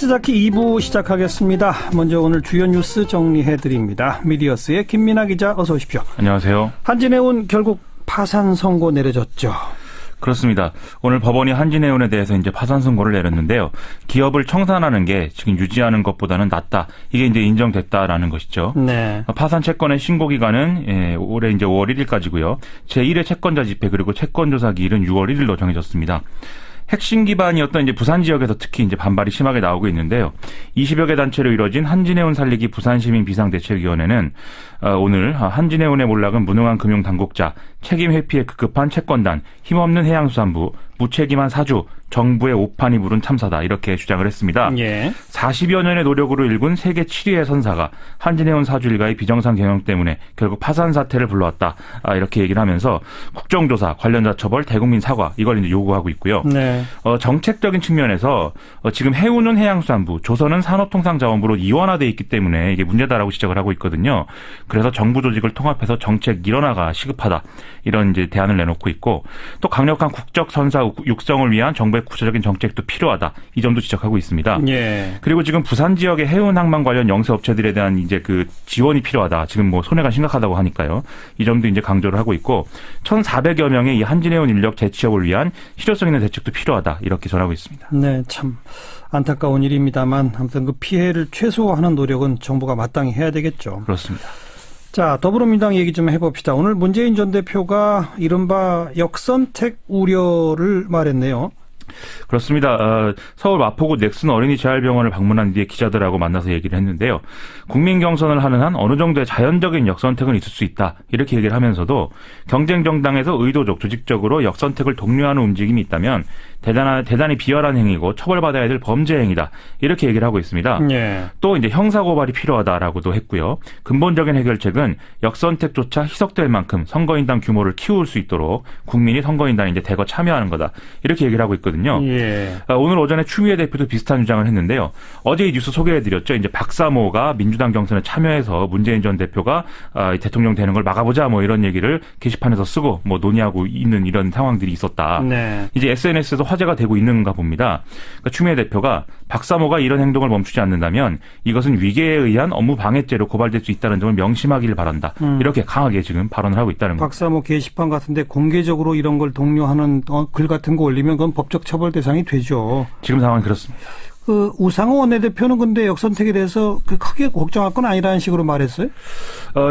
시사자키 2부 시작하겠습니다. 먼저 오늘 주요 뉴스 정리해드립니다. 미디어스의 김민아 기자 어서 오십시오. 안녕하세요. 한진해운 결국 파산 선고 내려졌죠. 그렇습니다. 오늘 법원이 한진해운에 대해서 이제 파산 선고를 내렸는데요. 기업을 청산하는 게 지금 유지하는 것보다는 낫다. 이게 이제 인정됐다라는 것이죠. 네. 파산 채권의 신고 기간은 올해 이제 5월 1일까지고요. 제1회 채권자 집회 그리고 채권 조사 기일은 6월 1일로 정해졌습니다. 핵심 기반이었던 이제 부산 지역에서 특히 이제 반발이 심하게 나오고 있는데요. 20여 개 단체로 이뤄진 한진해운 살리기 부산시민 비상대책위원회는 오늘 한진해운의 몰락은 무능한 금융당국자, 책임 회피에 급급한 채권단, 힘없는 해양수산부, 무책임한 사주, 정부의 오판이 부른 참사다 이렇게 주장을 했습니다. 예. 40여 년의 노력으로 일군 세계 7위의 선사가 한진해운 사주 일가의 비정상 경영 때문에 결국 파산 사태를 불러왔다 이렇게 얘기를 하면서 국정조사, 관련자 처벌, 대국민 사과 이걸 이제 요구하고 있고요. 네. 정책적인 측면에서 지금 해운은 해양수산부, 조선은 산업통상자원부로 이원화돼 있기 때문에 이게 문제다라고 지적을 하고 있거든요. 그래서 정부 조직을 통합해서 정책 일원화가 시급하다 이런 이제 대안을 내놓고 있고 또 강력한 국적 선사 육성을 위한 정부의 구체적인 정책도 필요하다. 이 점도 지적하고 있습니다. 예. 그리고 지금 부산 지역의 해운 항만 관련 영세 업체들에 대한 이제 그 지원이 필요하다. 지금 뭐 손해가 심각하다고 하니까요. 이 점도 이제 강조를 하고 있고 1,400여 명의 이 한진해운 인력 재취업을 위한 실효성 있는 대책도 필요하다. 이렇게 전하고 있습니다. 네, 참 안타까운 일입니다만 아무튼 그 피해를 최소화하는 노력은 정부가 마땅히 해야 되겠죠. 그렇습니다. 자, 더불어민주당 얘기 좀 해봅시다. 오늘 문재인 전 대표가 이른바 역선택 우려를 말했네요. 그렇습니다. 서울 마포구 넥슨 어린이 재활병원을 방문한 뒤에 기자들하고 만나서 얘기를 했는데요. 국민 경선을 하는 한 어느 정도의 자연적인 역선택은 있을 수 있다. 이렇게 얘기를 하면서도 경쟁 정당에서 의도적, 조직적으로 역선택을 독려하는 움직임이 있다면 대단히 비열한 행위고 처벌받아야 될 범죄 행위다. 이렇게 얘기를 하고 있습니다. 예. 또 이제 형사고발이 필요하다라고도 했고요. 근본적인 해결책은 역선택조차 희석될 만큼 선거인단 규모를 키울 수 있도록 국민이 선거인단에 이제 대거 참여하는 거다. 이렇게 얘기를 하고 있거든요. 예. 오늘 오전에 추미애 대표도 비슷한 주장을 했는데요. 어제 이 뉴스 소개해드렸죠. 이제 박사모가 민주당 경선에 참여해서 문재인 전 대표가 대통령 되는 걸 막아보자 뭐 이런 얘기를 게시판에서 쓰고 뭐 논의하고 있는 이런 상황들이 있었다. 네. 이제 SNS에서 화제가 되고 있는가 봅니다. 그러니까 추미애 대표가 박사모가 이런 행동을 멈추지 않는다면 이것은 위계에 의한 업무 방해죄로 고발될 수 있다는 점을 명심하기를 바란다. 이렇게 강하게 지금 발언을 하고 있다는 겁니다. 박사모 게시판 같은데 공개적으로 이런 걸 독려하는 글 같은 거 올리면 그건 법적 처벌 대상이 되죠. 지금 상황이 그렇습니다. 그 우상호 원내대표는 근데 역선택에 대해서 크게 걱정할 건 아니라는 식으로 말했어요?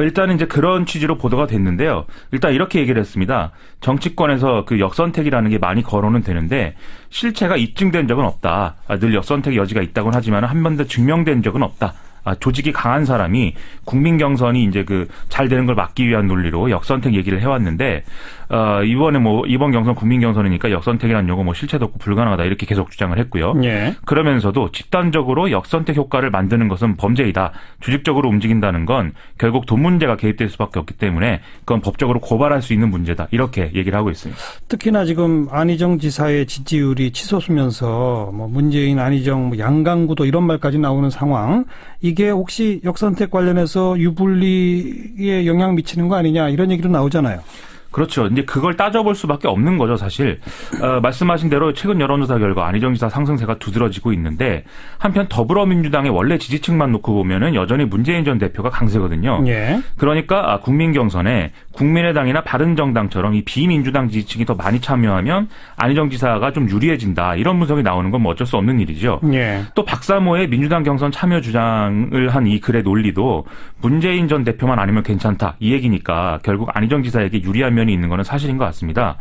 일단은 이제 그런 취지로 보도가 됐는데요. 일단 이렇게 얘기를 했습니다. 정치권에서 그 역선택이라는 게 많이 거론은 되는데 실체가 입증된 적은 없다. 늘 역선택의 여지가 있다고는 하지만 한 번도 증명된 적은 없다. 조직이 강한 사람이 국민 경선이 이제 그 잘 되는 걸 막기 위한 논리로 역선택 얘기를 해왔는데 이번에 뭐 이번 경선 국민 경선이니까 역선택이라는 용어 뭐 실체도 없고 불가능하다 이렇게 계속 주장을 했고요. 예. 그러면서도 집단적으로 역선택 효과를 만드는 것은 범죄이다. 조직적으로 움직인다는 건 결국 돈 문제가 개입될 수밖에 없기 때문에 그건 법적으로 고발할 수 있는 문제다. 이렇게 얘기를 하고 있습니다. 특히나 지금 안희정 지사의 지지율이 치솟으면서 뭐 문재인, 안희정, 뭐 양강구도 이런 말까지 나오는 상황. 이게 혹시 역선택 관련해서 유불리에 영향 미치는 거 아니냐 이런 얘기도 나오잖아요. 그렇죠. 이제 그걸 따져볼 수밖에 없는 거죠, 사실. 말씀하신 대로 최근 여론조사 결과 안희정 지사 상승세가 두드러지고 있는데 한편 더불어민주당의 원래 지지층만 놓고 보면은 여전히 문재인 전 대표가 강세거든요. 예. 그러니까 국민 경선에 국민의당이나 바른정당처럼 이 비민주당 지지층이 더 많이 참여하면 안희정 지사가 좀 유리해진다. 이런 분석이 나오는 건 뭐 어쩔 수 없는 일이죠. 예. 또 박사모의 민주당 경선 참여 주장을 한 이 글의 논리도 문재인 전 대표만 아니면 괜찮다. 이 얘기니까 결국 안희정 지사에게 유리한 면이 있는 것은 사실인 것 같습니다.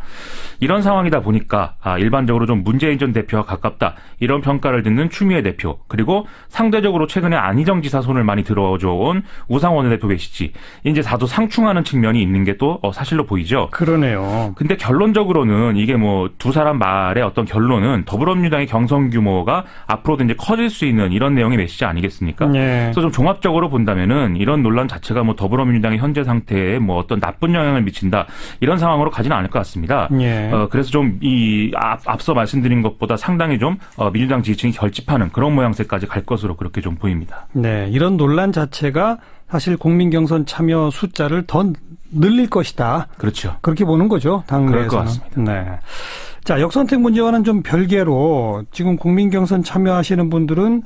이런 상황이다 보니까 일반적으로 좀 문재인 전 대표와 가깝다. 이런 평가를 듣는 추미애 대표 그리고 상대적으로 최근에 안희정 지사 손을 많이 들어줘온 우상호 원내대표 계시지. 이제 다소 상충하는 측면이 있는 게 또 사실로 보이죠. 그러네요. 근데 결론적으로는 이게 뭐 두 사람 말의 어떤 결론은 더불어민주당의 경선 규모가 앞으로도 이제 커질 수 있는 이런 내용의 메시지 아니겠습니까? 예. 그래서 좀 종합적으로 본다면은 이런 논란 자체가 뭐 더불어민주당의 현재 상태에 뭐 어떤 나쁜 영향을 미친다 이런 상황으로 가지는 않을 것 같습니다. 예. 그래서 좀 이 앞서 말씀드린 것보다 상당히 좀 민주당 지지층이 결집하는 그런 모양새까지 갈 것으로 그렇게 좀 보입니다. 네, 이런 논란 자체가 사실 국민 경선 참여 숫자를 더 늘릴 것이다. 그렇죠. 그렇게 보는 거죠. 당내에서는. 그럴 것 같습니다. 네. 자, 역선택 문제와는 좀 별개로 지금 국민 경선 참여하시는 분들은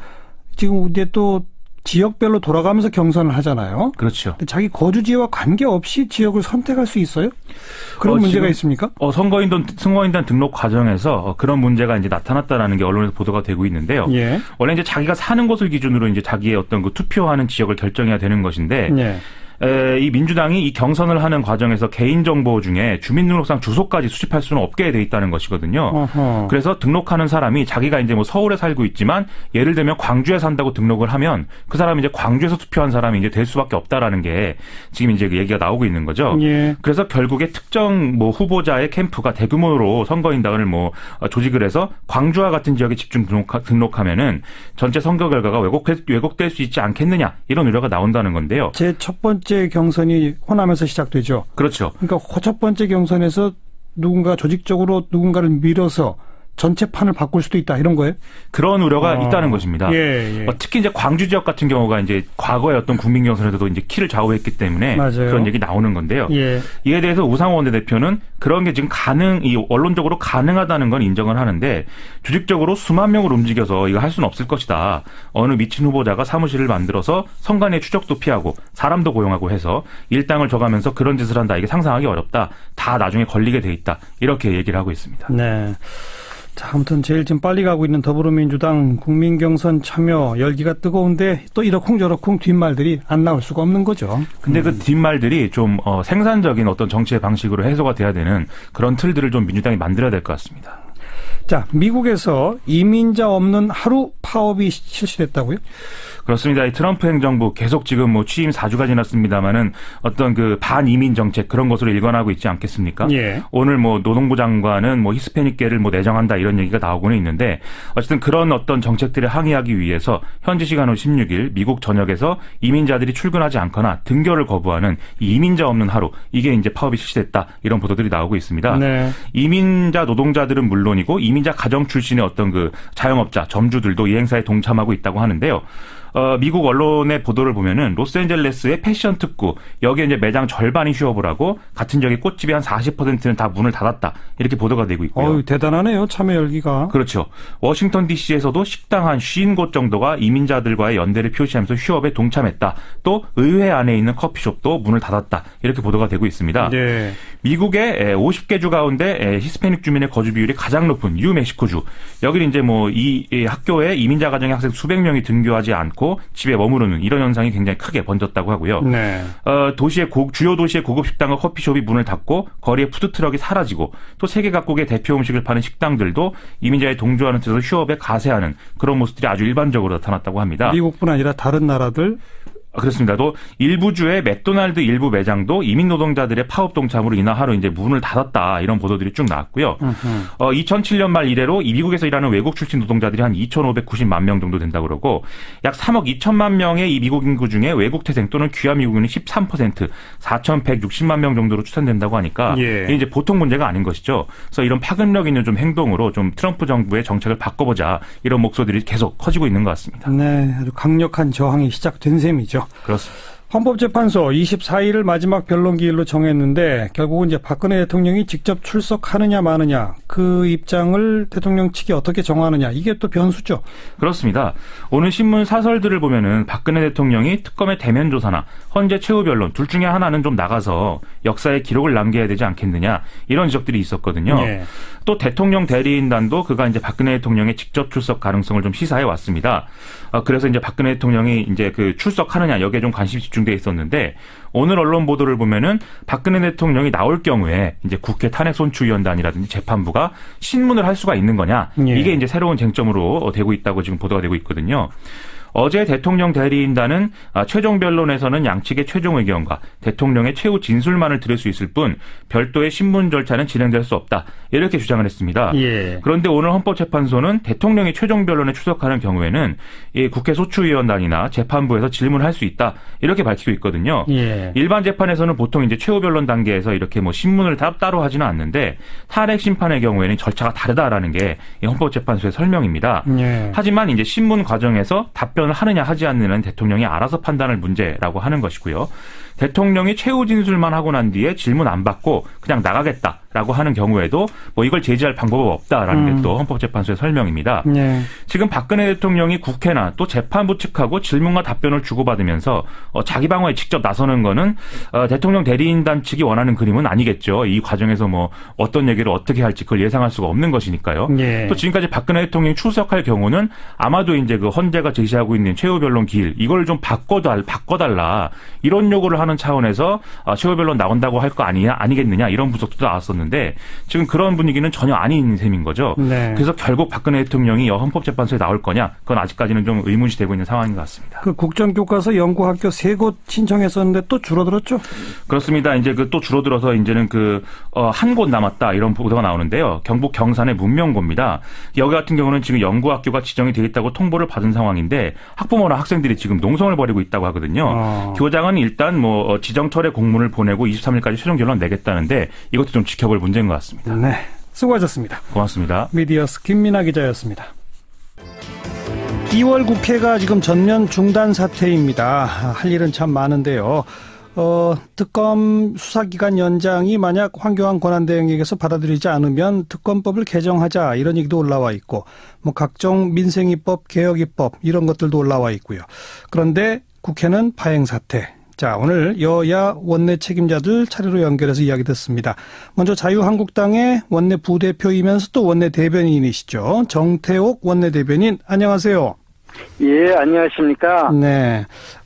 지금 이제 또 지역별로 돌아가면서 경선을 하잖아요. 그렇죠. 근데 자기 거주지와 관계없이 지역을 선택할 수 있어요? 그런 문제가 있습니까? 선거인단 등록 과정에서 그런 문제가 이제 나타났다라는 게 언론에서 보도가 되고 있는데요. 예. 원래 이제 자기가 사는 곳을 기준으로 이제 자기의 어떤 그 투표하는 지역을 결정해야 되는 것인데 예. 이 민주당이 이 경선을 하는 과정에서 개인정보 중에 주민등록상 주소까지 수집할 수는 없게 돼 있다는 것이거든요. 어허. 그래서 등록하는 사람이 자기가 이제 뭐 서울에 살고 있지만 예를 들면 광주에 산다고 등록을 하면 그 사람이 이제 광주에서 투표한 사람이 이제 될 수밖에 없다라는 게 지금 이제 얘기가 나오고 있는 거죠. 예. 그래서 결국에 특정 뭐 후보자의 캠프가 대규모로 선거인단을 뭐 조직을 해서 광주와 같은 지역에 집중 등록하면은 전체 선거 결과가 왜곡될 수 있지 않겠느냐 이런 우려가 나온다는 건데요. 제 첫 번째 경선이 호남에서 시작되죠. 그렇죠. 그러니까 첫 번째 경선에서 누군가 조직적으로 누군가를 밀어서 전체 판을 바꿀 수도 있다 이런 거예요? 그런 우려가 있다는 것입니다. 예. 특히 이제 광주 지역 같은 경우가 이제 과거의 어떤 국민 경선에서도 이제 키를 좌우했기 때문에 맞아요. 그런 얘기 나오는 건데요. 예. 이에 대해서 우상호 원내대표는 그런 게 지금 언론적으로 가능하다는 건 인정을 하는데 조직적으로 수만 명을 움직여서 이거 할 수는 없을 것이다. 어느 미친 후보자가 사무실을 만들어서 선관위의 추적도 피하고 사람도 고용하고 해서 일당을 줘가면서 그런 짓을 한다. 이게 상상하기 어렵다. 다 나중에 걸리게 돼 있다. 이렇게 얘기를 하고 있습니다. 네. 자, 아무튼 제일 지금 빨리 가고 있는 더불어민주당 국민경선 참여 열기가 뜨거운데 또 이러쿵저러쿵 뒷말들이 안 나올 수가 없는 거죠. 근데 그 뒷말들이 좀 생산적인 어떤 정치의 방식으로 해소가 돼야 되는 그런 틀들을 좀 민주당이 만들어야 될 것 같습니다. 자, 미국에서 이민자 없는 하루 파업이 실시됐다고요? 그렇습니다. 이 트럼프 행정부 계속 지금 뭐 취임 4주가 지났습니다만은 어떤 그 반이민 정책 그런 것으로 일관하고 있지 않겠습니까? 예. 오늘 뭐 노동부 장관은 뭐 히스패닉계를 뭐 내정한다 이런 얘기가 나오고는 있는데 어쨌든 그런 어떤 정책들을 항의하기 위해서 현지 시간으로 16일 미국 전역에서 이민자들이 출근하지 않거나 등교를 거부하는 이 이민자 없는 하루 이게 이제 파업이 실시됐다 이런 보도들이 나오고 있습니다. 네. 이민자 노동자들은 물론이고 이민자 가정 출신의 어떤 그 자영업자 점주들도 이 행사에 동참하고 있다고 하는데요. 미국 언론의 보도를 보면은 로스앤젤레스의 패션 특구 여기에 이제 매장 절반이 휴업을 하고 같은 지역의 꽃집이 한 40%는 다 문을 닫았다 이렇게 보도가 되고 있고요. 대단하네요. 참여 열기가. 그렇죠. 워싱턴 DC에서도 식당 한 50곳 정도가 이민자들과의 연대를 표시하면서 휴업에 동참했다. 또 의회 안에 있는 커피숍도 문을 닫았다. 이렇게 보도가 되고 있습니다. 네. 미국의 50개 주 가운데 히스패닉 주민의 거주 비율이 가장 높은 뉴멕시코주. 여기는 이제 뭐 이 학교에 이민자 가정의 학생 수백 명이 등교하지 않고 집에 머무르는 이런 현상이 굉장히 크게 번졌다고 하고요. 네. 주요 도시의 고급 식당과 커피숍이 문을 닫고 거리에 푸드트럭이 사라지고 또 세계 각국의 대표 음식을 파는 식당들도 이민자에 동조하는 뜻으로 휴업에 가세하는 그런 모습들이 아주 일반적으로 나타났다고 합니다. 미국뿐 아니라 다른 나라들? 그렇습니다. 또 일부 주의 맥도날드 일부 매장도 이민 노동자들의 파업 동참으로 이날 하루 이제 문을 닫았다 이런 보도들이 쭉 나왔고요. 2007년 말 이래로 이 미국에서 일하는 외국 출신 노동자들이 한 2,590만 명 정도 된다고 그러고 약 3억 2천만 명의 이 미국 인구 중에 외국 태생 또는 귀화 미국인은 13%, 4,160만 명 정도로 추산된다고 하니까 이게 이제 보통 문제가 아닌 것이죠. 그래서 이런 파급력 있는 좀 행동으로 좀 트럼프 정부의 정책을 바꿔보자 이런 목소리들이 계속 커지고 있는 것 같습니다. 네, 아주 강력한 저항이 시작된 셈이죠. 그렇습니다. 헌법재판소 24일을 마지막 변론기일로 정했는데 결국은 이제 박근혜 대통령이 직접 출석하느냐 마느냐 그 입장을 대통령 측이 어떻게 정하느냐 이게 또 변수죠. 그렇습니다. 오늘 신문 사설들을 보면은 박근혜 대통령이 특검의 대면 조사나 헌재 최후 변론 둘 중에 하나는 좀 나가서 역사의 기록을 남겨야 되지 않겠느냐 이런 지적들이 있었거든요. 네. 또 대통령 대리인단도 그가 이제 박근혜 대통령의 직접 출석 가능성을 좀 시사해 왔습니다. 그래서 이제 박근혜 대통령이 이제 그 출석하느냐 여기에 좀 관심이 집중돼 있었는데 오늘 언론 보도를 보면은 박근혜 대통령이 나올 경우에 이제 국회 탄핵소추위원단이라든지 재판부가 신문을 할 수가 있는 거냐 이게 이제 새로운 쟁점으로 되고 있다고 지금 보도가 되고 있거든요. 어제 대통령 대리인단은 최종 변론에서는 양측의 최종 의견과 대통령의 최후 진술만을 들을 수 있을 뿐 별도의 신문 절차는 진행될 수 없다. 이렇게 주장을 했습니다. 예. 그런데 오늘 헌법재판소는 대통령이 최종 변론에 출석하는 경우에는 이 국회 소추위원단이나 재판부에서 질문할 수 있다. 이렇게 밝히고 있거든요. 예. 일반 재판에서는 보통 이제 최후 변론 단계에서 이렇게 뭐 신문을 따로 하지는 않는데 탄핵 심판의 경우에는 절차가 다르다라는 게 이 헌법재판소의 설명입니다. 예. 하지만 이제 신문 과정에서 답변을 하느냐 하지 않느냐는 대통령이 알아서 판단할 문제라고 하는 것이고요. 대통령이 최후 진술만 하고 난 뒤에 질문 안 받고 그냥 나가겠다라고 하는 경우에도 뭐 이걸 제지할 방법은 없다라는 게 또 헌법재판소의 설명입니다. 네. 지금 박근혜 대통령이 국회나 또 재판부 측하고 질문과 답변을 주고받으면서 자기 방어에 직접 나서는 거는 대통령 대리인단 측이 원하는 그림은 아니겠죠. 이 과정에서 뭐 어떤 얘기를 어떻게 할지 그걸 예상할 수가 없는 것이니까요. 네. 또 지금까지 박근혜 대통령이 출석할 경우는 아마도 이제 그 헌재가 제시하고 있는 최후 변론 기일 이걸 좀 바꿔달라 이런 요구를 하는 차원에서 최후 변론 나온다고 할 거 아니겠느냐 이런 분석도 나왔었는데 지금 그런 분위기는 전혀 아닌 셈인 거죠. 네. 그래서 결국 박근혜 대통령이 헌법재판소에 나올 거냐 그건 아직까지는 좀 의문시 되고 있는 상황인 것 같습니다. 그 국정교과서 연구학교 3곳 신청했었는데 또 줄어들었죠? 그렇습니다. 이제 그 또 줄어들어서 이제는 한 곳 남았다 이런 보도가 나오는데요. 경북 경산의 문명고입니다. 여기 같은 경우는 지금 연구학교가 지정이 되어 있다고 통보를 받은 상황인데 학부모나 학생들이 지금 농성을 벌이고 있다고 하거든요. 교장은 일단 뭐 지정 철회 공문을 보내고 23일까지 최종 결론 내겠다는데 이것도 좀 지켜볼 문제인 것 같습니다. 네, 수고하셨습니다. 고맙습니다. 미디어스 김민아 기자였습니다. 2월 국회가 지금 전면 중단 사태입니다. 할 일은 참 많은데요. 특검 수사기간 연장이 만약 황교안 권한대행에게서 받아들이지 않으면 특검법을 개정하자 이런 얘기도 올라와 있고 뭐 각종 민생입법, 개혁입법 이런 것들도 올라와 있고요. 그런데 국회는 파행 사태. 자, 오늘 여야 원내 책임자들 차례로 연결해서 이야기 듣습니다. 먼저 자유한국당의 원내 부대표이면서 또 원내 대변인이시죠. 정태옥 원내 대변인, 안녕하세요. 예, 안녕하십니까. 네.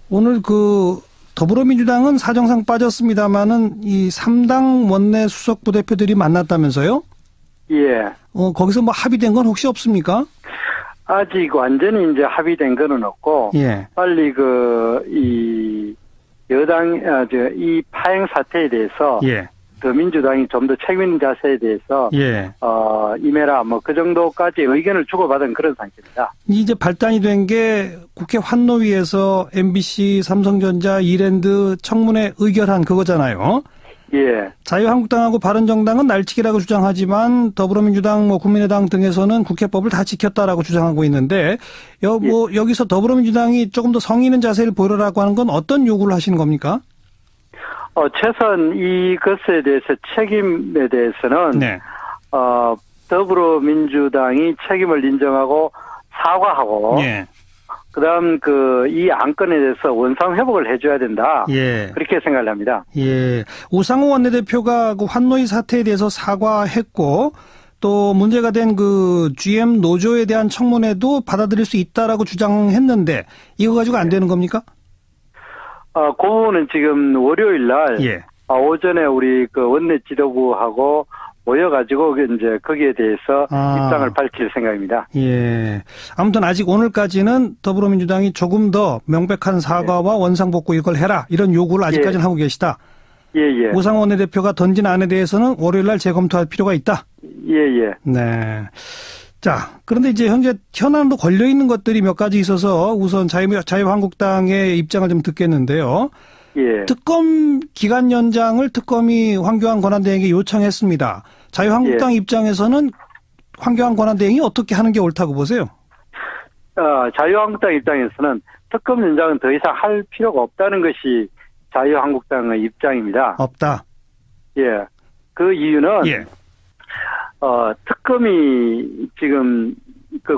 오늘 더불어민주당은 사정상 빠졌습니다만은 이 3당 원내 수석 부대표들이 만났다면서요? 예. 거기서 뭐 합의된 건 혹시 없습니까? 아직 완전히 이제 합의된 거는 없고, 예. 빨리 이 파행 사태에 대해서, 예. 민주당이 좀 더 책임 있는 자세에 대해서, 예. 임해라, 그 정도까지 의견을 주고받은 그런 상태입니다. 이제 발단이 된 게 국회 환노위에서 MBC, 삼성전자, 이랜드 청문회 의결한 그거잖아요. 예. 자유한국당하고 바른정당은 날치기라고 주장하지만 더불어민주당, 국민의당 등에서는 국회법을 다 지켰다라고 주장하고 있는데, 여기서 더불어민주당이 조금 더 성의 있는 자세를 보여라고 하는 건 어떤 요구를 하시는 겁니까? 최선 이것에 대해서 책임에 대해서는, 네. 더불어민주당이 책임을 인정하고 사과하고, 예. 그다음 이 안건에 대해서 원상 회복을 해줘야 된다. 예. 그렇게 생각을 합니다. 예. 우상호 원내대표가 환노위 사태에 대해서 사과했고 또 문제가 된 GM 노조에 대한 청문회도 받아들일 수 있다라고 주장했는데 이거 가지고 안 되는 겁니까? 그 부분은 지금 월요일 날 예. 오전에 우리 원내 지도부하고 모여가지고 이제 거기에 대해서 입장을 밝힐 생각입니다. 예. 아무튼 아직 오늘까지는 더불어민주당이 조금 더 명백한 사과와 원상복구 이걸 해라 이런 요구를 아직까지는 하고 계시다. 예예. 우상호 원내대표가 던진 안에 대해서는 월요일 날 재검토할 필요가 있다. 예예. 네. 자, 그런데 이제 현안으로 걸려 있는 것들이 몇 가지 있어서 우선 자유한국당의 입장을 좀 듣겠는데요. 예. 특검 기간 연장을 특검이 황교안 권한대행에게 요청했습니다. 자유한국당 입장에서는 황교안 권한대행이 어떻게 하는 게 옳다고 보세요? 자유한국당 입장에서는 특검 연장은 더 이상 할 필요가 없다는 것이 자유한국당의 입장입니다. 없다. 예. 그 이유는 예. 특검이 지금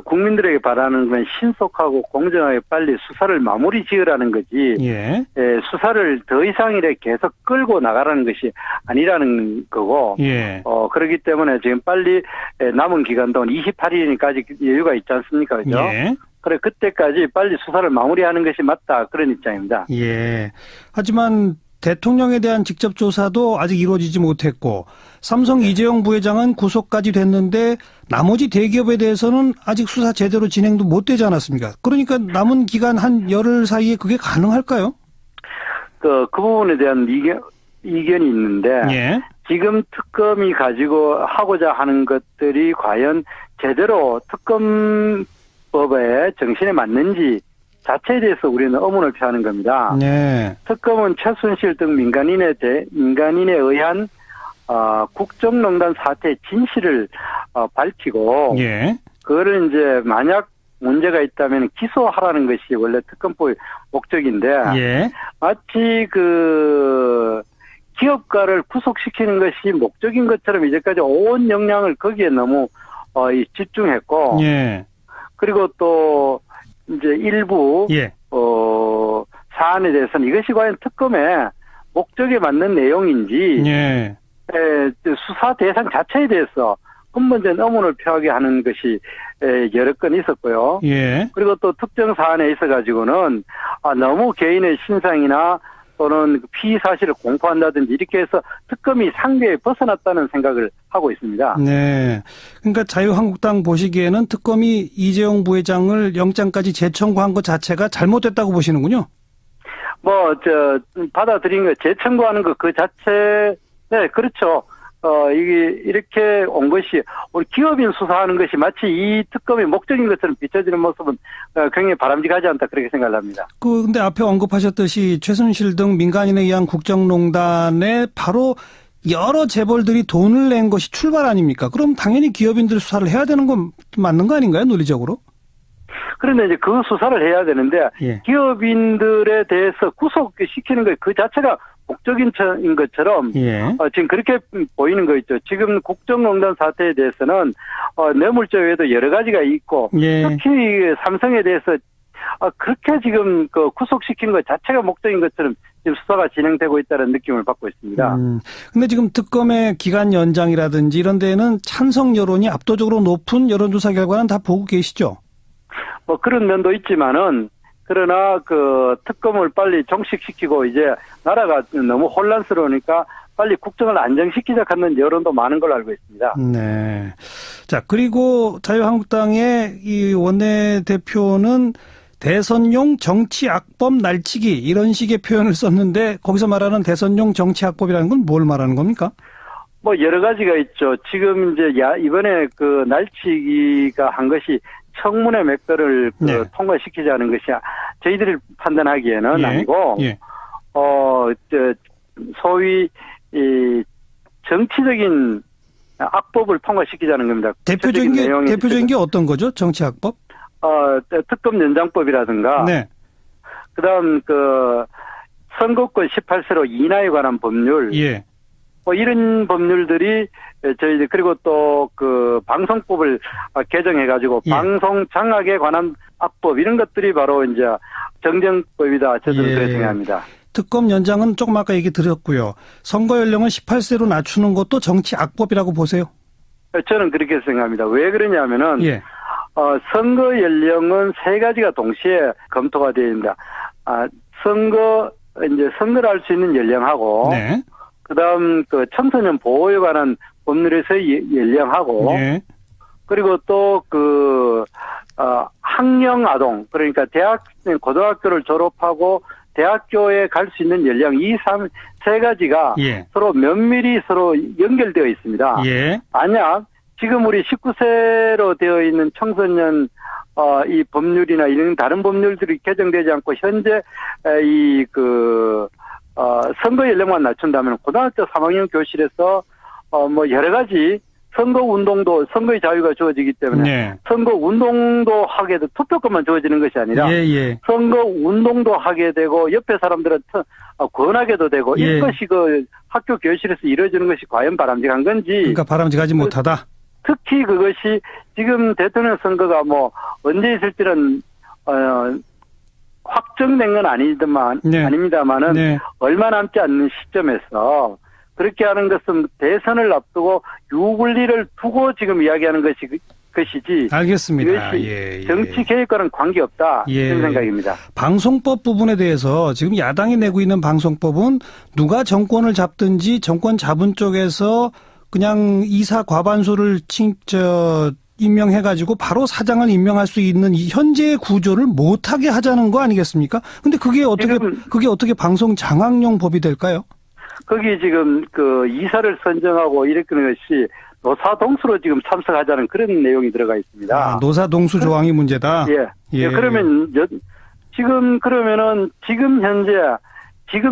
국민들에게 바라는 건 신속하고 공정하게 빨리 수사를 마무리 지으라는 거지. 예. 수사를 더 이상 이렇게 계속 끌고 나가라는 것이 아니라는 거고. 예. 그렇기 때문에 지금 빨리 남은 기간 동안 28일까지 여유가 있지 않습니까? 그죠? 예. 그래, 그때까지 빨리 수사를 마무리하는 것이 맞다. 그런 입장입니다. 예. 하지만 대통령에 대한 직접 조사도 아직 이루어지지 못했고 삼성 이재용 부회장은 구속까지 됐는데 나머지 대기업에 대해서는 아직 수사 제대로 진행도 못 되지 않았습니까? 그러니까 남은 기간 한 열흘 사이에 그게 가능할까요? 그 부분에 대한 이견이 있는데 예. 지금 특검이 가지고 하고자 하는 것들이 과연 제대로 특검법의 정신에 맞는지 자체에 대해서 우리는 의문을 표하는 겁니다. 네. 특검은 최순실 등 민간인에 의한 국정농단 사태의 진실을 밝히고, 예. 그거를 이제 만약 문제가 있다면 기소하라는 것이 원래 특검법의 목적인데 예. 마치 그 기업가를 구속시키는 것이 목적인 것처럼 이제까지 온 역량을 거기에 너무 집중했고 예. 그리고 또 이제 일부 예. 사안에 대해서는 이것이 과연 특검의 목적에 맞는 내용인지 예. 수사 대상 자체에 대해서 근본적인 의문을 표하게 하는 것이 여러 건 있었고요. 예. 그리고 또 특정 사안에 있어가지고는 너무 개인의 신상이나 또는 피의 사실을 공포한다든지 이렇게 해서 특검이 상대에 벗어났다는 생각을 하고 있습니다. 네. 그러니까 자유한국당 보시기에는 특검이 이재용 부회장을 영장까지 재청구한 것 자체가 잘못됐다고 보시는군요. 받아들인 거, 재청구하는 거 그 자체, 네, 그렇죠. 이게 이렇게 온 것이 우리 기업인 수사하는 것이 마치 이 특검의 목적인 것처럼 비춰지는 모습은 굉장히 바람직하지 않다 그렇게 생각을 합니다. 근데 앞에 언급하셨듯이 최순실 등 민간인에 의한 국정농단에 바로 여러 재벌들이 돈을 낸 것이 출발 아닙니까? 그럼 당연히 기업인들 수사를 해야 되는 건 맞는 거 아닌가요, 논리적으로? 그런데 이제 그 수사를 해야 되는데 예. 기업인들에 대해서 구속시키는 것 그 자체가 목적인 것처럼 예. 지금 그렇게 보이는 거 있죠. 지금 국정농단 사태에 대해서는 뇌물죄 외에도 여러 가지가 있고 예. 특히 삼성에 대해서 그렇게 지금 그 구속시킨 것 자체가 목적인 것처럼 지금 수사가 진행되고 있다는 느낌을 받고 있습니다. 근데 지금 특검의 기간 연장이라든지 이런 데에는 찬성 여론이 압도적으로 높은 여론조사 결과는 다 보고 계시죠? 그런 면도 있지만은 그러나 그 특검을 빨리 종식시키고 이제 나라가 너무 혼란스러우니까 빨리 국정을 안정시키자 하는 여론도 많은 걸로 알고 있습니다. 네. 자, 그리고 자유한국당의 이 원내대표는 대선용 정치 악법 날치기 이런 식의 표현을 썼는데 거기서 말하는 대선용 정치 악법이라는 건 뭘 말하는 겁니까? 여러 가지가 있죠. 지금 이제 이번에 그 날치기가 한 것이 청문회 맥거를 네. 통과시키자는 것이 저희들이 판단하기에는 예. 아니고, 예. 소위 이 정치적인 악법을 통과시키자는 겁니다. 대표적인 게 어떤 거죠? 정치 악법? 특검 연장법이라든가, 네. 그다음 선거권 18세로 인하에 관한 법률, 예. 이런 법률들이 저희 그리고 또 그 방송법을 개정해가지고 예. 방송 장악에 관한 악법 이런 것들이 바로 이제 정정법이다. 저는 그렇게 생각합니다. 특검 연장은 조금 아까 얘기 드렸고요. 선거 연령을 18세로 낮추는 것도 정치 악법이라고 보세요? 저는 그렇게 생각합니다. 왜 그러냐면은 예. 선거 연령은 세 가지가 동시에 검토가 되어 있습니다. 선거를 할 수 있는 연령하고. 네. 그다음 청소년 보호에 관한 법률에서의 연령하고 예. 그리고 또 학령 아동 그러니까 고등학교를 졸업하고 대학교에 갈 수 있는 연령 이 세 가지가 예. 서로 면밀히 서로 연결되어 있습니다. 예. 만약 지금 우리 19세로 되어 있는 청소년 이 법률이나 이런 다른 법률들이 개정되지 않고 현재 선거 연령만 낮춘다면 고등학교 3학년 교실에서 여러 가지 선거의 자유가 주어지기 때문에 네. 선거 운동도 하게 되고 투표권만 주어지는 것이 아니라 예. 선거 운동도 하게 되고 옆에 사람들은 권하게도 되고 예. 이것이 학교 교실에서 이루어지는 것이 과연 바람직한 건지. 그러니까 바람직하지 못하다. 특히 그것이 지금 대통령 선거가 언제 있을지는 확정된 건 아닙니다만은 네. 얼마 남지 않는 시점에서 그렇게 하는 것은 대선을 앞두고 유불리를 두고 지금 이야기하는 것이지. 알겠습니다. 이것이 정치 개혁과는 관계없다. 이런 생각입니다. 방송법 부분에 대해서 지금 야당이 내고 있는 방송법은 누가 정권을 잡든지 정권 잡은 쪽에서 그냥 이사 과반수를 임명해가지고 바로 사장을 임명할 수 있는 이 현재의 구조를 못하게 하자는 거 아니겠습니까? 근데 그게 어떻게 방송 장악용 법이 될까요? 거기 지금 이사를 선정하고 이렇게는 것이 노사동수로 지금 참석하자는 그런 내용이 들어가 있습니다. 노사동수 조항이 문제다? 예. 그러면 지금 현재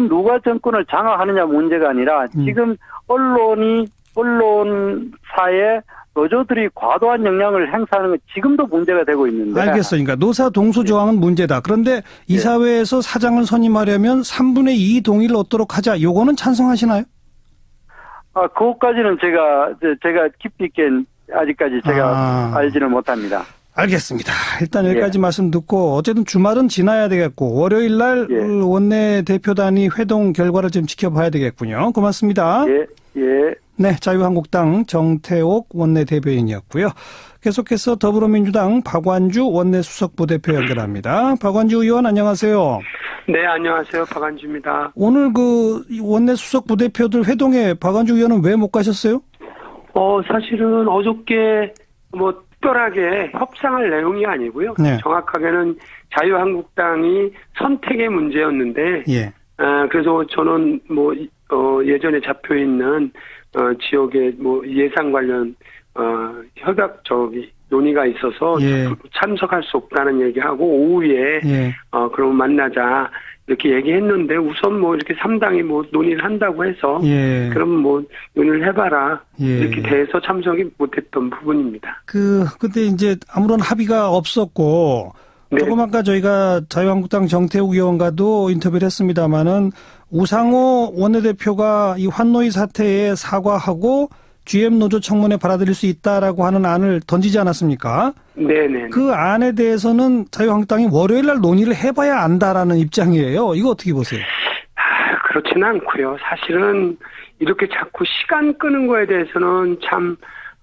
누가 정권을 장악하느냐 문제가 아니라 지금 언론이 언론사에 노조들이 과도한 영향을 행사하는 건 지금도 문제가 되고 있는데. 알겠어요. 그러니까 노사 동수 조항은 문제다. 그런데 이사회에서 사장을 선임하려면 3분의 2 동의를 얻도록 하자. 요거는 찬성하시나요? 그것까지는 제가 깊이 있게 아직까지 제가 알지는 못합니다. 알겠습니다. 일단 여기까지 말씀 듣고 어쨌든 주말은 지나야 되겠고 월요일 날 원내대표단이 회동 결과를 좀 지켜봐야 되겠군요. 고맙습니다. 예. 네, 자유한국당 정태옥 원내대변인이었고요. 계속해서 더불어민주당 박완주 원내수석부대표 연결합니다. 박완주 의원 안녕하세요. 네, 안녕하세요. 박완주입니다. 오늘 그 원내수석부대표들 회동에 박완주 의원은 왜 못 가셨어요? 사실은 어저께 특별하게 협상할 내용이 아니고요. 네. 정확하게는 자유한국당이 선택의 문제였는데, 그래서 저는 예전에 잡혀 있는 지역의 예산 관련 협약 논의가 있어서 참석할 수 없다는 얘기하고 오후에 그럼 만나자 이렇게 얘기했는데 우선 이렇게 3당이 논의를 한다고 해서 그럼 논의를 해봐라 이렇게 돼서 참석이 못했던 부분입니다. 근데 이제 아무런 합의가 없었고 조금 아까 저희가 자유한국당 정태욱 의원과도 인터뷰를 했습니다마는 우상호 원내대표가 이 환노위 사태에 사과하고 GM노조 청문회 받아들일 수 있다라고 하는 안을 던지지 않았습니까? 네네. 그 안에 대해서는 자유한국당이 월요일 날 논의를 해봐야 안다라는 입장이에요. 이거 어떻게 보세요? 그렇지는 않고요. 사실은 이렇게 자꾸 시간 끄는 거에 대해서는 참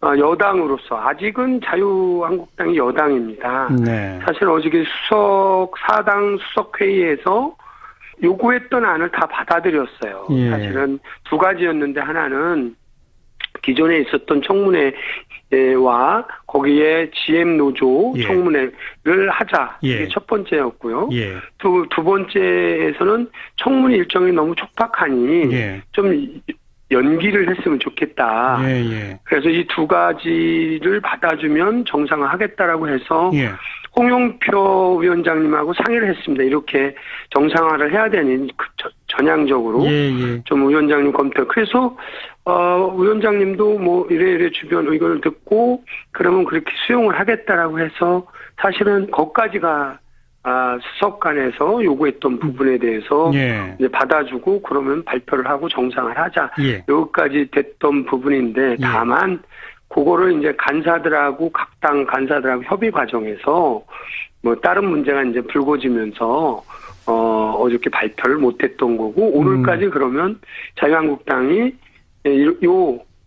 여당으로서 아직은 자유한국당이 여당입니다. 네. 사실 어저께 사당 수석회의에서 요구했던 안을 다 받아들였어요. 사실은 두 가지였는데 하나는 기존에 있었던 청문회와 거기에 GM노조 청문회를 하자. 이게 첫 번째였고요. 두 번째에서는 청문회 일정이 너무 촉박하니 좀 연기를 했으면 좋겠다. 그래서 이 두 가지를 받아주면 정상화하겠다라고 해서 홍영표 위원장님하고 상의를 했습니다. 이렇게 정상화를 해야 되니 전향적으로 좀 위원장님 검토. 그래서 위원장님도 이래 주변 의견을 듣고 그러면 그렇게 수용을 하겠다라고 해서 사실은 거기까지가 수석간에서 요구했던 부분에 대해서 이제 받아주고 그러면 발표를 하고 정상을 하자. 여기까지 됐던 부분인데 다만 그거를 이제 간사들하고 각 당 간사들하고 협의 과정에서 다른 문제가 이제 불거지면서 어저께 발표를 못했던 거고 오늘까지 그러면 자유한국당이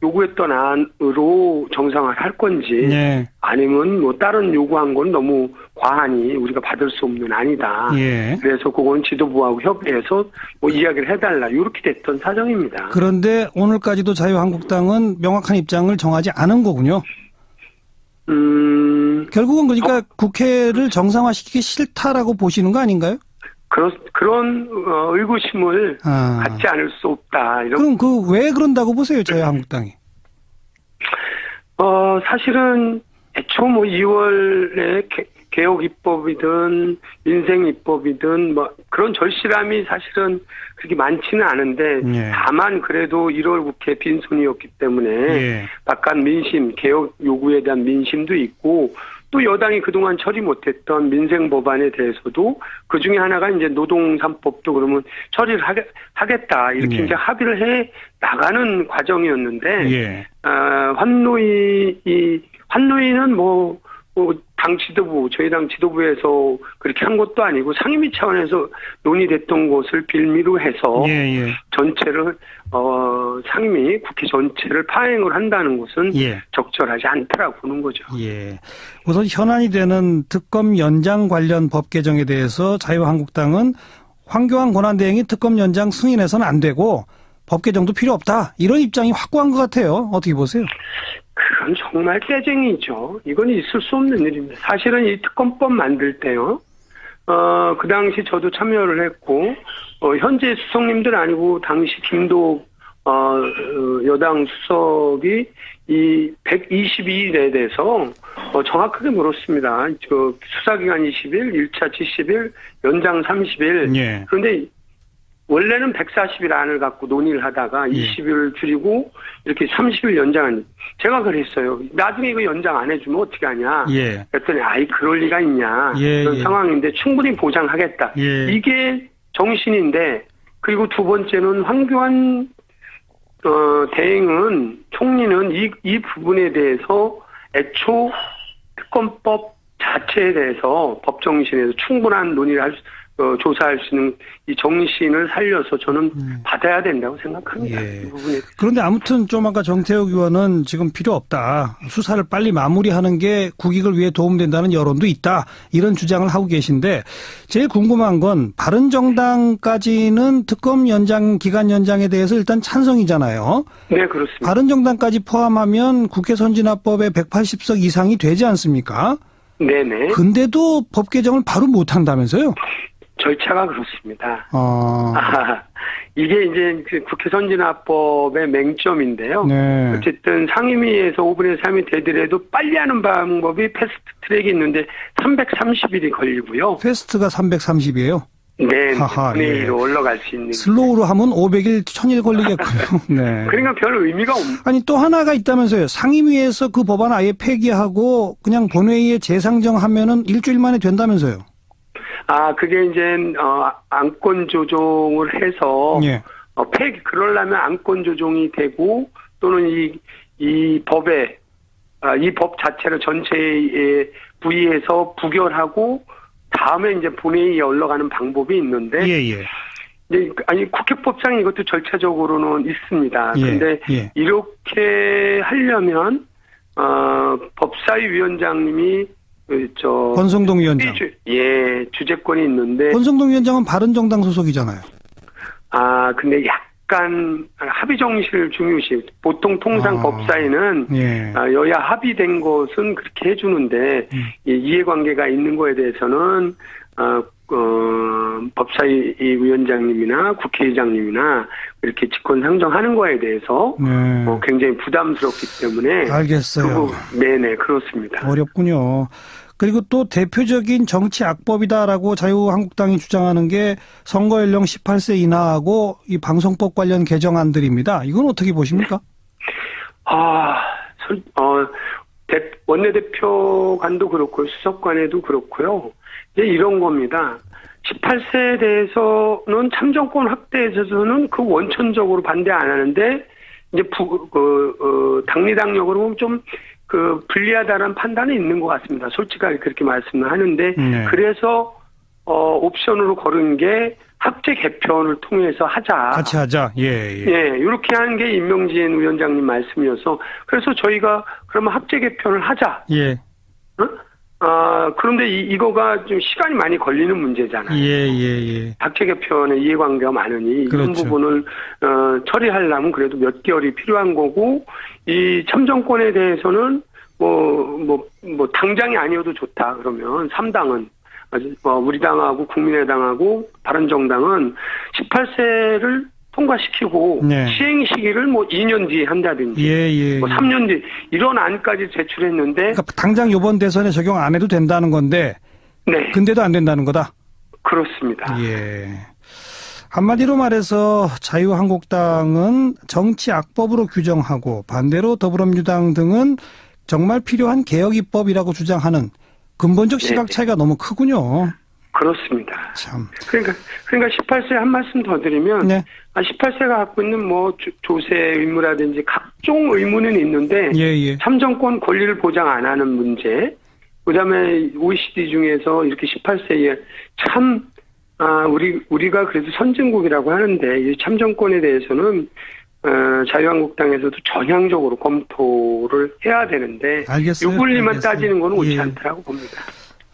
요구했던 안으로 정상화를 할 건지 아니면 다른 요구한 건 너무 과하니 우리가 받을 수 없는 안이다. 그래서 그건 지도부하고 협의해서 이야기를 해달라. 이렇게 됐던 사정입니다. 그런데 오늘까지도 자유한국당은 명확한 입장을 정하지 않은 거군요. 결국은 그러니까 국회를 정상화시키기 싫다라고 보시는 거 아닌가요? 그런 의구심을 갖지 않을 수 없다. 그럼 왜 그런다고 보세요, 자유한국당이? 사실은 애초 2월에 개혁 입법이든 민생 입법이든 그런 절실함이 사실은 그렇게 많지는 않은데 다만 그래도 1월 국회 빈손이었기 때문에 바깥 민심, 개혁 요구에 대한 민심도 있고 또 여당이 그동안 처리 못했던 민생 법안에 대해서도 그 중에 하나가 이제 노동 3법도 그러면 처리를 하겠다 이렇게 이제 합의를 해 나가는 과정이었는데 환노위는 당 지도부, 저희 당 지도부에서 그렇게 한 것도 아니고 상임위 차원에서 논의됐던 것을 빌미로 해서 전체를 상임위 국회 전체를 파행을 한다는 것은 적절하지 않다라고 보는 거죠. 우선 현안이 되는 특검 연장 관련 법 개정에 대해서 자유한국당은 황교안 권한대행이 특검 연장 승인해서는 안 되고 법 개정도 필요 없다. 이런 입장이 확고한 것 같아요. 어떻게 보세요? 그건 정말 깨쟁이죠. 이건 있을 수 없는 일입니다. 사실은 이 특검법 만들 때요. 그 당시 저도 참여를 했고 현재 수석님들 아니고 당시 김도 여당 수석이 이 122일에 대해서 정확하게 물었습니다. 수사기간 20일, 1차 70일, 연장 30일. 그런데 원래는 140일 안을 갖고 논의를 하다가 20일 줄이고 이렇게 30일 연장한, 제가 그랬어요. 나중에 이거 연장 안 해주면 어떻게 하냐. 그랬더니 그럴 리가 있냐. 그런 상황인데 충분히 보장하겠다. 이게 정신인데, 그리고 두 번째는 황교안 대행은, 총리는 이 부분에 대해서 애초 특검법 자체에 대해서 법 정신에서 충분한 논의를 조사할 수 있는 이 정신을 살려서 저는 받아야 된다고 생각합니다. 이 부분에. 그런데 아무튼 좀 아까 정태욱 의원은 지금 필요 없다. 수사를 빨리 마무리하는 게 국익을 위해 도움된다는 여론도 있다. 이런 주장을 하고 계신데, 제일 궁금한 건 바른정당까지는 특검 기간 연장에 대해서 일단 찬성이잖아요. 네, 그렇습니다. 바른정당까지 포함하면 국회 선진화법에 180석 이상이 되지 않습니까? 네네. 근데도 법 개정을 바로 못 한다면서요? 절차가 그렇습니다. 이게 이제 국회 선진화법의 맹점인데요. 어쨌든 상임위에서 5분의 3이 되더라도 빨리 하는 방법이 패스트 트랙이 있는데 330일이 걸리고요. 패스트가 330이에요? 네. 분회의로 올라갈 수 있는. 슬로우로 하면 500일, 1000일 걸리겠군요. 네. 그러니까 별 의미가 없는. 아니, 또 하나가 있다면서요. 상임위에서 그 법안 아예 폐기하고 그냥 본회의에 재상정하면은 일주일 만에 된다면서요. 그게 이제 안건 조정을 해서 그러려면 안건 조정이 되고, 또는 이 법에 이 법 자체를 전체에 부의해서 부결하고 다음에 이제 본회의에 올라가는 방법이 있는데, 국회법상 이것도 절차적으로는 있습니다. 근데 이렇게 하려면 법사위 위원장님이 권성동 위원장. 주재권이 있는데. 권성동 위원장은 바른정당 소속이잖아요. 근데 약간 합의 정신을 중요시. 보통 통상 법사위는 여야 합의된 것은 그렇게 해주는데 이해관계가 있는 거에 대해서는 법사위 위원장님이나 국회의장님이나 이렇게 직권 상정하는 거에 대해서 굉장히 부담스럽기 때문에. 알겠어요. 네네, 그렇습니다. 어렵군요. 그리고 또 대표적인 정치 악법이다라고 자유한국당이 주장하는 게 선거 연령 18세 이하하고 이 방송법 관련 개정안들입니다. 이건 어떻게 보십니까? 원내대표관도 그렇고요, 수석관에도 그렇고요. 이제 이런 겁니다. 18세에 대해서는 참정권 확대에 있어서는 그 원천적으로 반대 안 하는데, 이제 당리당력으로 보면 좀 불리하다는 판단이 있는 것 같습니다. 솔직하게 그렇게 말씀을 하는데, 그래서 옵션으로 걸은 게 합제 개편을 통해서 하자. 같이 하자. 이렇게 하는 게 임명진 위원장님 말씀이어서, 그래서 저희가 그러면 합제 개편을 하자. 그런데 이거가 좀 시간이 많이 걸리는 문제잖아요. 합제 개편에 이해관계가 많으니 이런 부분을 처리하려면 그래도 몇 개월이 필요한 거고, 이 참정권에 대해서는 당장이 아니어도 좋다. 그러면 3당은 우리 당하고 국민의당하고 바른정당은 18세를 통과시키고 시행 시기를 2년 뒤에 한다든지 3년 뒤 이런 안까지 제출했는데, 그러니까 당장 이번 대선에 적용 안 해도 된다는 건데 근데도 안 된다는 거다. 그렇습니다. 한마디로 말해서 자유한국당은 정치 악법으로 규정하고, 반대로 더불어민주당 등은 정말 필요한 개혁 입법이라고 주장하는 근본적 시각 차이가 너무 크군요. 그렇습니다. 참. 그러니까 18세 한 말씀 더 드리면, 18세가 갖고 있는 조세 의무라든지 각종 의무는 있는데 참정권 권리를 보장 안 하는 문제, 그다음에 OECD 중에서 이렇게 18세에 참 우리가 그래도 선진국이라고 하는데 이 참정권에 대해서는 자유한국당에서도 전향적으로 검토를 해야 되는데, 알겠어요. 요 권리만 따지는 건 옳지 않다고 봅니다.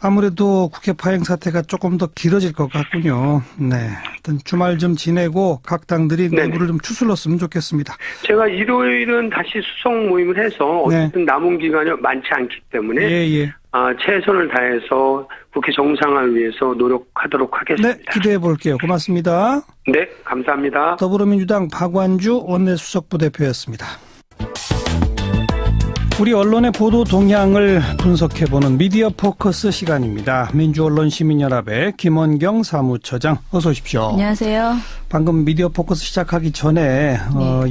아무래도 국회 파행 사태가 조금 더 길어질 것 같군요. 하여튼 주말 좀 지내고 각 당들이 내부를 좀 추슬렀으면 좋겠습니다. 제가 일요일은 다시 수석 모임을 해서 어쨌든 남은 기간이 많지 않기 때문에 최선을 다해서 국회 정상화를 위해서 노력하도록 하겠습니다. 기대해 볼게요. 고맙습니다. 네, 감사합니다. 더불어민주당 박완주 원내수석부 대표였습니다. 우리 언론의 보도 동향을 분석해보는 미디어 포커스 시간입니다. 민주언론시민연합의 김원경 사무처장, 어서 오십시오. 안녕하세요. 방금 미디어 포커스 시작하기 전에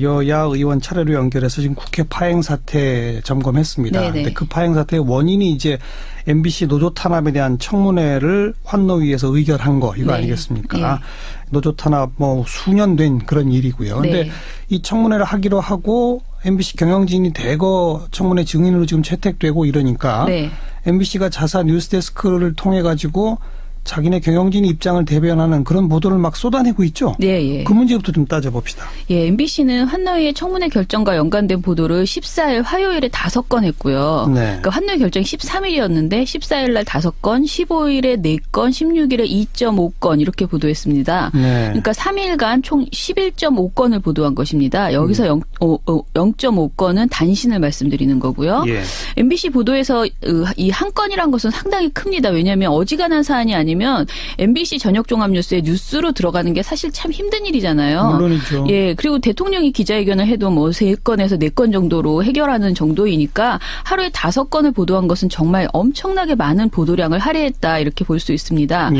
여야 의원 차례로 연결해서 지금 국회 파행 사태 점검했습니다. 근데 그 파행 사태의 원인이 이제 MBC 노조 탄압에 대한 청문회를 환노위에서 의결한 거 이거 아니겠습니까? 노조 탄압 뭐 수년 된 그런 일이고요. 근데 이 청문회를 하기로 하고 MBC 경영진이 대거 청문회 증인으로 지금 채택되고 이러니까 MBC가 자사 뉴스데스크를 통해 가지고 자기네 경영진 입장을 대변하는 그런 보도를 막 쏟아내고 있죠. 그 문제부터 좀 따져봅시다. MBC는 환노위의 청문회 결정과 연관된 보도를 14일 화요일에 5건 했고요. 그러니까 환노위 결정이 13일이었는데 14일 날 5건, 15일에 4건, 16일에 2.5건 이렇게 보도했습니다. 그러니까 3일간 총 11.5건을 보도한 것입니다. 여기서 0.5건은 단신을 말씀드리는 거고요. MBC 보도에서 이 한 건이란 것은 상당히 큽니다. 왜냐하면 어지간한 사안이 아니면 MBC 저녁 종합 뉴스에 뉴스로 들어가는 게 사실 참 힘든 일이잖아요. 물론이죠. 그리고 대통령이 기자회견을 해도 뭐 3건에서 4건 정도로 해결하는 정도이니까 하루에 5건을 보도한 것은 정말 엄청나게 많은 보도량을 할애했다 이렇게 볼 수 있습니다.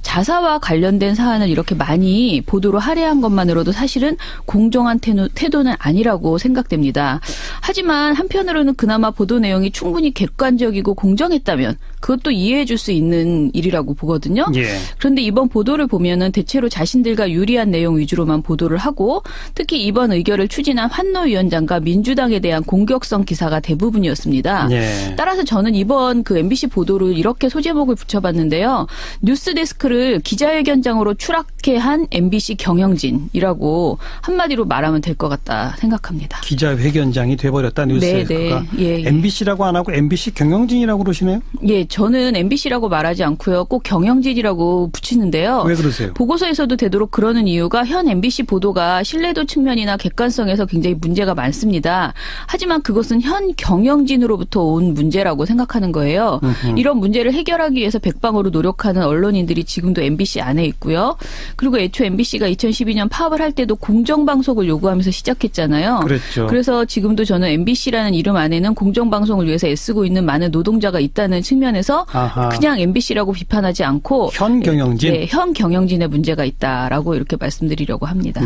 자사와 관련된 사안을 이렇게 많이 보도로 할애한 것만으로도 사실은 공정한 태도는 아니라고 생각됩니다. 하지만 한편으로는 그나마 보도 내용이 충분히 객관적이고 공정했다면 그것도 이해해 줄 수 있는 일이라고 보거든요. 그런데 이번 보도를 보면은 대체로 자신들과 유리한 내용 위주로만 보도를 하고 특히 이번 의결을 추진한 환노위원장과 민주당에 대한 공격성 기사가 대부분이었습니다. 따라서 저는 이번 그 MBC 보도를 이렇게 소제목을 붙여봤는데요. 뉴스데스크를 기자회견장으로 추락해 한 MBC 경영진이라고 한마디로 말하면 될 것 같다 생각합니다. 기자회견장이 돼버렸다 뉴스데스크가. MBC라고 안 하고 MBC 경영진이라고 그러시네요? 저는 MBC라고 말하지 않고요. 꼭 경영진이라고 붙이는데요. 왜 그러세요? 보고서에서도 되도록 그러는 이유가 현 MBC 보도가 신뢰도 측면이나 객관성에서 굉장히 문제가 많습니다. 하지만 그것은 현 경영진으로부터 온 문제라고 생각하는 거예요. 이런 문제를 해결하기 위해서 백방으로 노력하는 언론인들이 지금도 MBC 안에 있고요. 그리고 애초 MBC가 2012년 파업을 할 때도 공정방송을 요구하면서 시작했잖아요. 그랬죠. 그래서 지금도 저는 MBC라는 이름 안에는 공정방송을 위해서 애쓰고 있는 많은 노동자가 있다는 측면에서 그냥 MBC라고 비판하지 않고 현 경영진? 현 경영진의 문제가 있다라고 이렇게 말씀드리려고 합니다.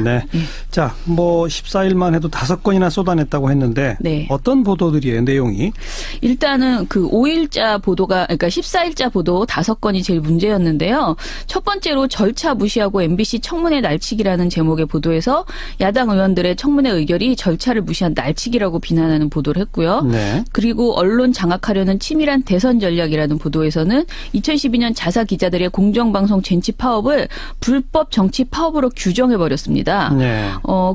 자, 뭐 14일만 해도 5건이나 쏟아냈다고 했는데 어떤 보도들이에요, 내용이? 일단은 그 5일자 보도가 그러니까 14일자 보도 5건이 제일 문제였는데요. 첫 번째로 절차 무시하고 MBC 청문회 날치기라는 제목의 보도에서 야당 의원들의 청문회 의결이 절차를 무시한 날치기라고 비난하는 보도를 했고요. 그리고 언론 장악하려는 치밀한 대선 전략이라는 보도에서는 2012년 자사 기자들의 공정방송 젠치 파업을 불법 정치 파업으로 규정해버렸습니다.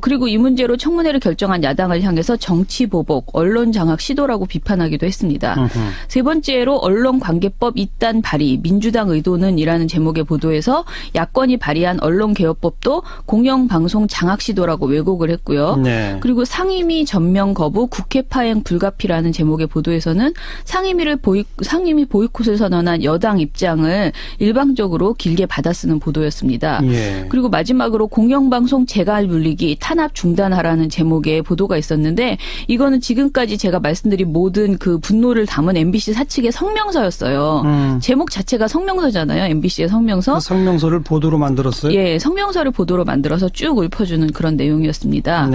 그리고 이 문제로 청문회를 결정한 야당을 향해서 정치 보복, 언론 장악 시도라고 비판하기도 했습니다. 세 번째로 언론관계법 이단 발의, 민주당 의도는 이라는 제목의 보도에서 야권이 발의한 언론개혁법도 공영방송 장악 시도라고 왜곡을 했고요. 그리고 상임위 전면 거부, 국회 파행 불가피라는 제목의 보도에서는 상임위 보이콧을 선언한 여당 입장을 일방적으로 길게 받아쓰는 보도였습니다. 그리고 마지막으로 공영방송 재갈 물리기, 탄압 중단하라는 제목의 보도가 있었는데 이거는 지금까지 제가 말씀드린 모든 그 분노를 담은 MBC 사측의 성명서였어요. 제목 자체가 성명서잖아요. MBC의 성명서. 그 성명서를 보도로 만들었어요? 성명서를 보도로 만들어서 쭉 읊어주는 그런 내용이었습니다.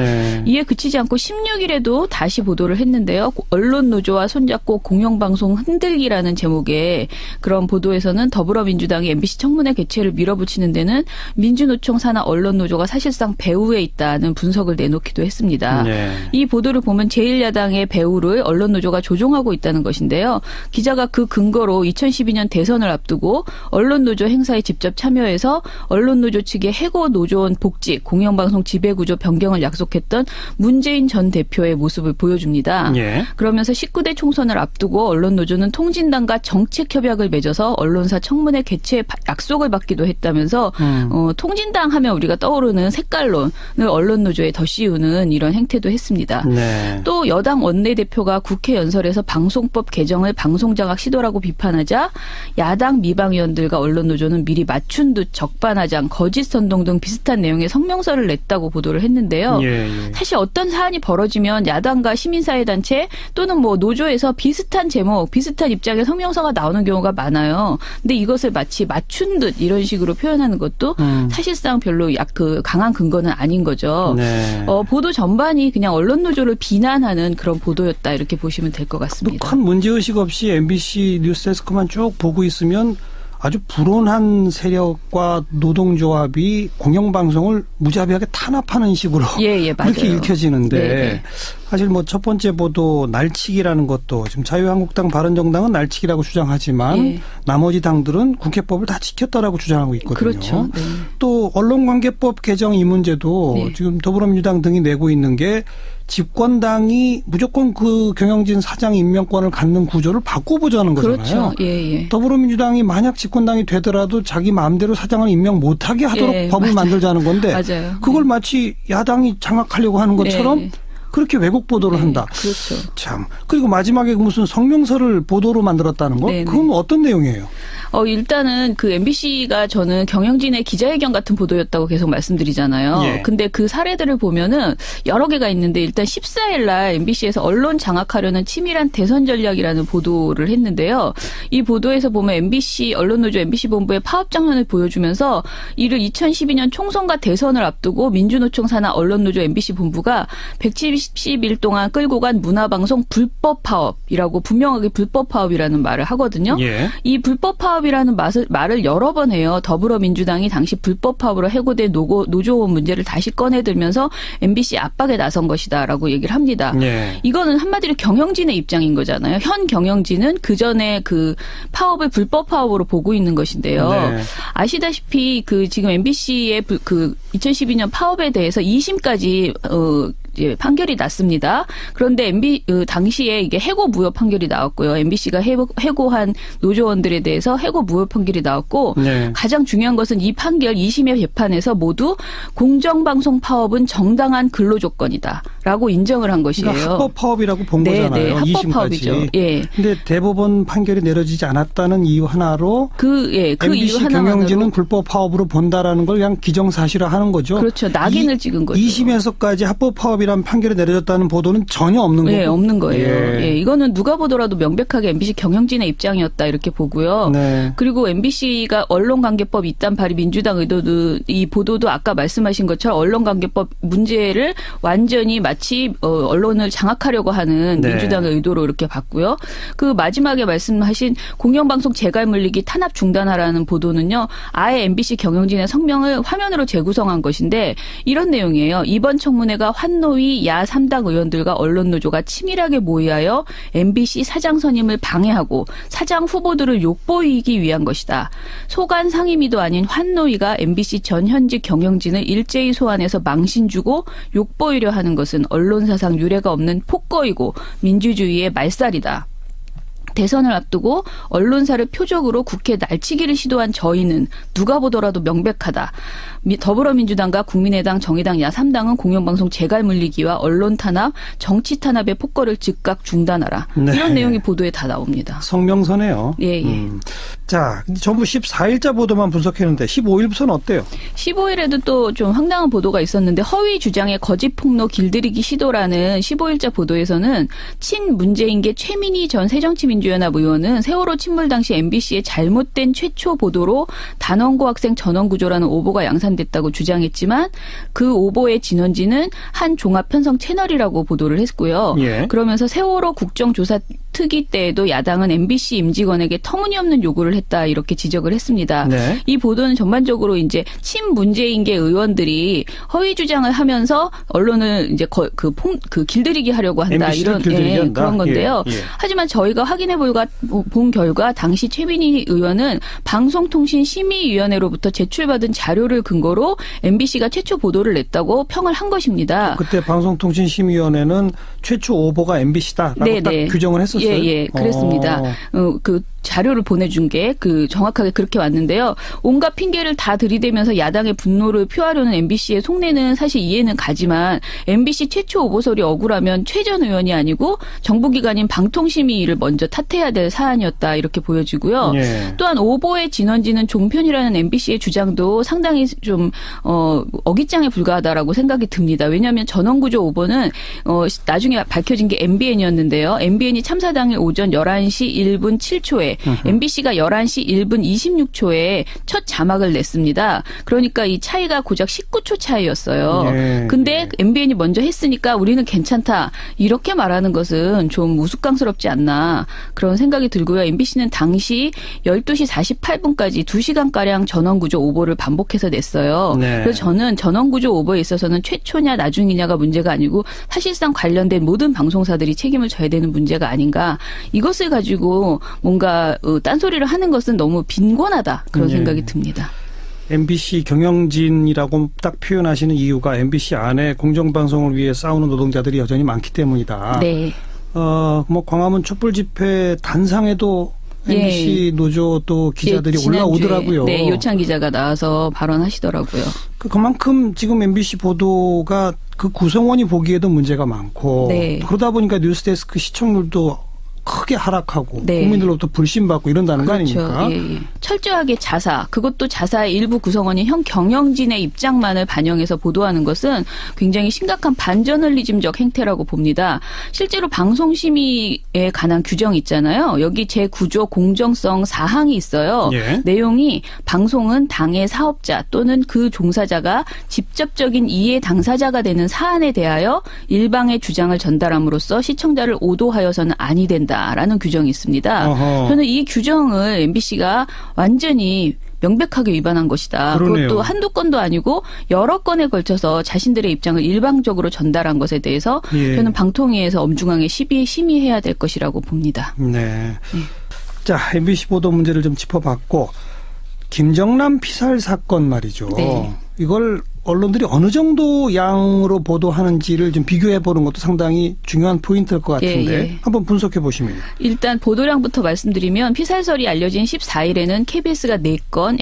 이에 그치지 않고 16일에도 다시 보도를 했는데요. 언론노조와 손잡고 공영방송 흔들기라는 제목의 그런 보도에서는 더불어민주당이 MBC 청문회 개최를 밀어붙이는 데는 민주노총 산하 언론노조가 사실상 배후에 있다는 분석을 내놓기도 했습니다. 이 보도를 보면 제1야당의 배후를 언론노조가 조종하고 있다는 것인데요. 기자가 그 근거로 2012년 대선을 앞두고 언론노조 행사에 직접 참여해서 언론노조 측의 해고 노조원 복직, 공영방송 지배구조 변경을 약속했던 문재인 전 대표의 모습을 보여줍니다. 그러면서 19대 총선을 앞두고 언론노조는 통진당과 정책협약을 맺어서 언론사 청문회 개최 약속을 받기도 했다면서 통진당 하면 우리가 떠오르는 색깔론을 언론노조에 더 씌우는 이런 행태도 했습니다. 또 여당 원내대표가 국회 연설에서 방송법 개정을 방송장악 시도라고 비판하자 야당 미방위원들과 언론노조는 미리 맞춘 듯 적반하장, 거짓 선동 등 비슷한 내용의 성명서를 냈다고 보도를 했는데요. 사실 어떤 사안이 벌어지면 야당과 시민사회단체 또는 뭐 노조에서 비슷한 제목, 비슷한 입장의 성명서가 나오는 경우가 많아요. 근데 이것을 타겟을 마치 맞춘 듯 이런 식으로 표현하는 것도 사실상 별로 강한 근거는 아닌 거죠. 네. 보도 전반이 그냥 언론 노조를 비난하는 그런 보도였다 이렇게 보시면 될 것 같습니다. 큰 문제의식 없이 MBC 뉴스데스크만 쭉 보고 있으면 아주 불온한 세력과 노동조합이 공영방송을 무자비하게 탄압하는 식으로 예, 맞아요. 그렇게 읽혀지는데 네. 사실 뭐 첫 번째 보도 날치기라는 것도 지금 자유한국당 바른정당은 날치기라고 주장하지만 나머지 당들은 국회법을 다 지켰다라고 주장하고 있거든요. 그렇죠. 네. 또 언론관계법 개정 이 문제도 지금 더불어민주당 등이 내고 있는 게 집권당이 무조건 그 경영진 사장 임명권을 갖는 구조를 바꿔보자는 거잖아요. 그렇죠. 예. 더불어민주당이 만약 집권당이 되더라도 자기 마음대로 사장을 임명 못하게 하도록 법을 만들자는 건데 맞아요. 그걸 마치 야당이 장악하려고 하는 것처럼 그렇게 왜곡 보도를 한다. 그렇죠. 참. 그리고 마지막에 무슨 성명서를 보도로 만들었다는 거? 그건 어떤 내용이에요? 일단은 그 MBC가 저는 경영진의 기자회견 같은 보도였다고 계속 말씀드리잖아요. 근데 그 사례들을 보면은 여러 개가 있는데 일단 14일 날 MBC에서 언론 장악하려는 치밀한 대선 전략이라는 보도를 했는데요. 이 보도에서 보면 MBC 언론노조 MBC 본부의 파업 장면을 보여주면서 이를 2012년 총선과 대선을 앞두고 민주노총 산하 언론노조 MBC 본부가 170일 동안 끌고 간 문화방송 불법 파업이라고 분명하게 불법 파업이라는 말을 하거든요. 이 불법 파업이라는 말을 여러 번 해요. 더불어민주당이 당시 불법 파업으로 해고된 노조원 문제를 다시 꺼내들면서 MBC 압박에 나선 것이다라고 얘기를 합니다. 이거는 한마디로 경영진의 입장인 거잖아요. 현 경영진은 그전에 그 파업을 불법 파업으로 보고 있는 것인데요. 아시다시피 그 지금 MBC의 그 2012년 파업에 대해서 2심까지 판결이 났습니다. 그런데 당시에 이게 해고 무효 판결이 나왔고요. MBC가 해고한 노조원들에 대해서 해고 무효 판결이 나왔고 가장 중요한 것은 이 판결 2심의 재판에서 모두 공정방송 파업은 정당한 근로조건이다라고 인정을 한 것이에요. 그러니까 합법 파업이라고 본 거잖아요. 합법 2심까지. 파업이죠. 근데 대법원 판결이 내려지지 않았다는 이유 하나로 그 MBC 이유 경영진은 불법 파업으로 본다라는 걸 그냥 기정사실화하는 거죠. 그렇죠. 낙인을 찍은 거죠. 2심에서까지 합법 파업이 이란 판결이 내려졌다는 보도는 전혀 없는 거고. 없는 거예요. 이거는 누가 보더라도 명백하게 MBC 경영진의 입장이었다 이렇게 보고요. 그리고 MBC가 언론관계법 이단 발의 민주당 의도도 이 보도도 아까 말씀하신 것처럼 언론관계법 문제를 완전히 마치 언론을 장악하려고 하는 민주당의 의도로 이렇게 봤고요. 그 마지막에 말씀하신 공영방송 재갈 물리기 탄압 중단하라는 보도는요. 아예 MBC 경영진의 성명을 화면으로 재구성한 것인데 이런 내용이에요. 이번 청문회가 환노 야 3당 의원들과 언론노조가 치밀하게 모의하여 MBC 사장 선임을 방해하고 사장 후보들을 욕보이기 위한 것이다. 소관 상임위도 아닌 환노위가 MBC 전 현직 경영진을 일제히 소환해서 망신 주고 욕보이려 하는 것은 언론사상 유례가 없는 폭거이고 민주주의의 말살이다. 대선을 앞두고 언론사를 표적으로 국회 날치기를 시도한 저희는 누가 보더라도 명백하다. 더불어민주당과 국민의당, 정의당, 야3당은 공영방송 재갈 물리기와 언론 탄압, 정치 탄압의 폭거를 즉각 중단하라. 이런 내용이 보도에 다 나옵니다. 성명서네요. 자, 전부 14일자 보도만 분석했는데 15일부터는 어때요? 15일에도 또 좀 황당한 보도가 있었는데 허위 주장의 거짓 폭로 길들이기 시도라는 15일자 보도에서는 친문재인계 최민희 전 새정치민주연합 의원은 세월호 침몰 당시 MBC의 잘못된 최초 보도로 단원고 학생 전원 구조라는 오보가 양산됐다고 주장했지만 그 오보의 진원지는 한 종합 편성 채널이라고 보도를 했고요. 그러면서 세월호 국정조사 특위 때에도 야당은 MBC 임직원에게 터무니없는 요구를 했다 이렇게 지적을 했습니다. 이 보도는 전반적으로 이제 친문재인계 의원들이 허위 주장을 하면서 언론을 이제 길들이기 하려고 한다 이런 그런 건데요. 하지만 저희가 확인해 본 결과 당시 최민희 의원은 방송통신심의위원회로부터 제출받은 자료를 근거로 MBC가 최초 보도를 냈다고 평을 한 것입니다. 그때 방송통신심의위원회는 최초 오보가 MBC다라고 딱 규정을 했었어요. 그랬습니다. 그 자료를 보내준 게 정확하게 그렇게 왔는데요. 온갖 핑계를 다 들이대면서 야당의 분노를 표하려는 MBC의 속내는 사실 이해는 가지만 MBC 최초 오보설이 억울하면 최 전 의원이 아니고 정부기관인 방통심의위를 먼저 탓해야 될 사안이었다 이렇게 보여지고요. 또한 오보의 진원지는 종편이라는 MBC의 주장도 상당히 좀 어깃장에 불과하다라고 생각이 듭니다. 왜냐하면 전원구조 오보는 나중에 밝혀진 게 MBN이었는데요. MBN이 참사 당일 오전 11시 1분 7초에 MBC가 11시 1분 26초에 첫 자막을 냈습니다. 그러니까 이 차이가 고작 19초 차이였어요. 네. 근데 MBN이 먼저 했으니까 우리는 괜찮다. 이렇게 말하는 것은 좀 우스꽝스럽지 않나 그런 생각이 들고요. MBC는 당시 12시 48분까지 2시간가량 전원구조 오보를 반복해서 냈어요. 네. 그래서 저는 전원구조 오보에 있어서는 최초냐 나중이냐가 문제가 아니고 사실상 관련된 모든 방송사들이 책임을 져야 되는 문제가 아닌가. 이것을 가지고 뭔가 딴소리를 하는 것은 너무 빈곤하다. 그런 생각이 듭니다. MBC 경영진이라고 딱 표현하시는 이유가 MBC 안에 공정방송을 위해 싸우는 노동자들이 여전히 많기 때문이다. 네. 뭐 광화문 촛불 집회 단상에도 MBC 노조 또 기자들이 올라오더라고요. 네, 요찬 기자가 나와서 발언하시더라고요. 그만큼 지금 MBC 보도가 그 구성원이 보기에도 문제가 많고 네. 그러다 보니까 뉴스데스크 시청률도 크게 하락하고 네. 국민들로부터 불신받고 이런다는 그렇죠. 거 아닙니까? 예, 예. 철저하게 자사, 그것도 자사의 일부 구성원인 형 경영진의 입장만을 반영해서 보도하는 것은 굉장히 심각한 반저널리즘적 행태라고 봅니다. 실제로 방송심의에 관한 규정이 있잖아요. 여기 제9조 공정성 사항이 있어요. 예. 내용이 방송은 당의 사업자 또는 그 종사자가 직접적인 이해 당사자가 되는 사안에 대하여 일방의 주장을 전달함으로써 시청자를 오도하여서는 아니 된다. 라는 규정이 있습니다. 어허. 저는 이 규정을 MBC가 완전히 명백하게 위반한 것이다. 그러네요. 그것도 한두 건도 아니고 여러 건에 걸쳐서 자신들의 입장을 일방적으로 전달한 것에 대해서 예. 저는 방통위에서 엄중하게 심의해야 될 것이라고 봅니다. 네. 자, MBC 보도 문제를 좀 짚어봤고 김정남 피살 사건 말이죠. 네. 이걸 언론들이 어느 정도 양으로 보도하는지를 좀 비교해 보는 것도 상당히 중요한 포인트일 것 같은데 예, 예. 한번 분석해 보시면. 일단 보도량부터 말씀드리면 피살설이 알려진 14일에는 KBS가 4건,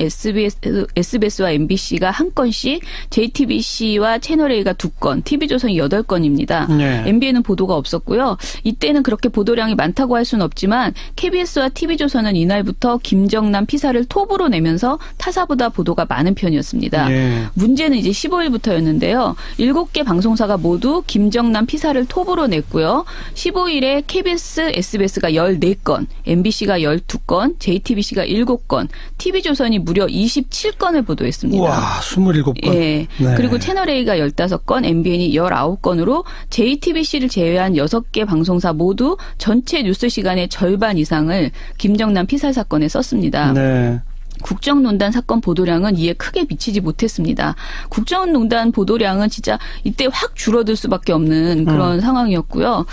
SBS와 MBC가 1건씩, JTBC와 채널A가 2건, TV조선이 8건입니다. 네. MBN은 보도가 없었고요. 이때는 그렇게 보도량이 많다고 할 수는 없지만 KBS와 TV조선은 이날부터 김정남 피살을 톱으로 내면서 타사보다 보도가 많은 편이었습니다. 네. 문제는 이제 15일부터였는데요. 7개 방송사가 모두 김정남 피살을 톱으로 냈고요. 15일에 KBS, SBS가 14건, MBC가 12건, JTBC가 7건, TV조선이 무려 27건을 보도했습니다. 와, 27건. 예. 네. 그리고 채널A가 15건, MBN이 19건으로 JTBC를 제외한 6개 방송사 모두 전체 뉴스 시간의 절반 이상을 김정남 피살 사건에 썼습니다. 네. 국정농단 사건 보도량은 이에 크게 미치지 못했습니다. 국정농단 보도량은 진짜 이때 확 줄어들 수밖에 없는 그런 상황이었고요.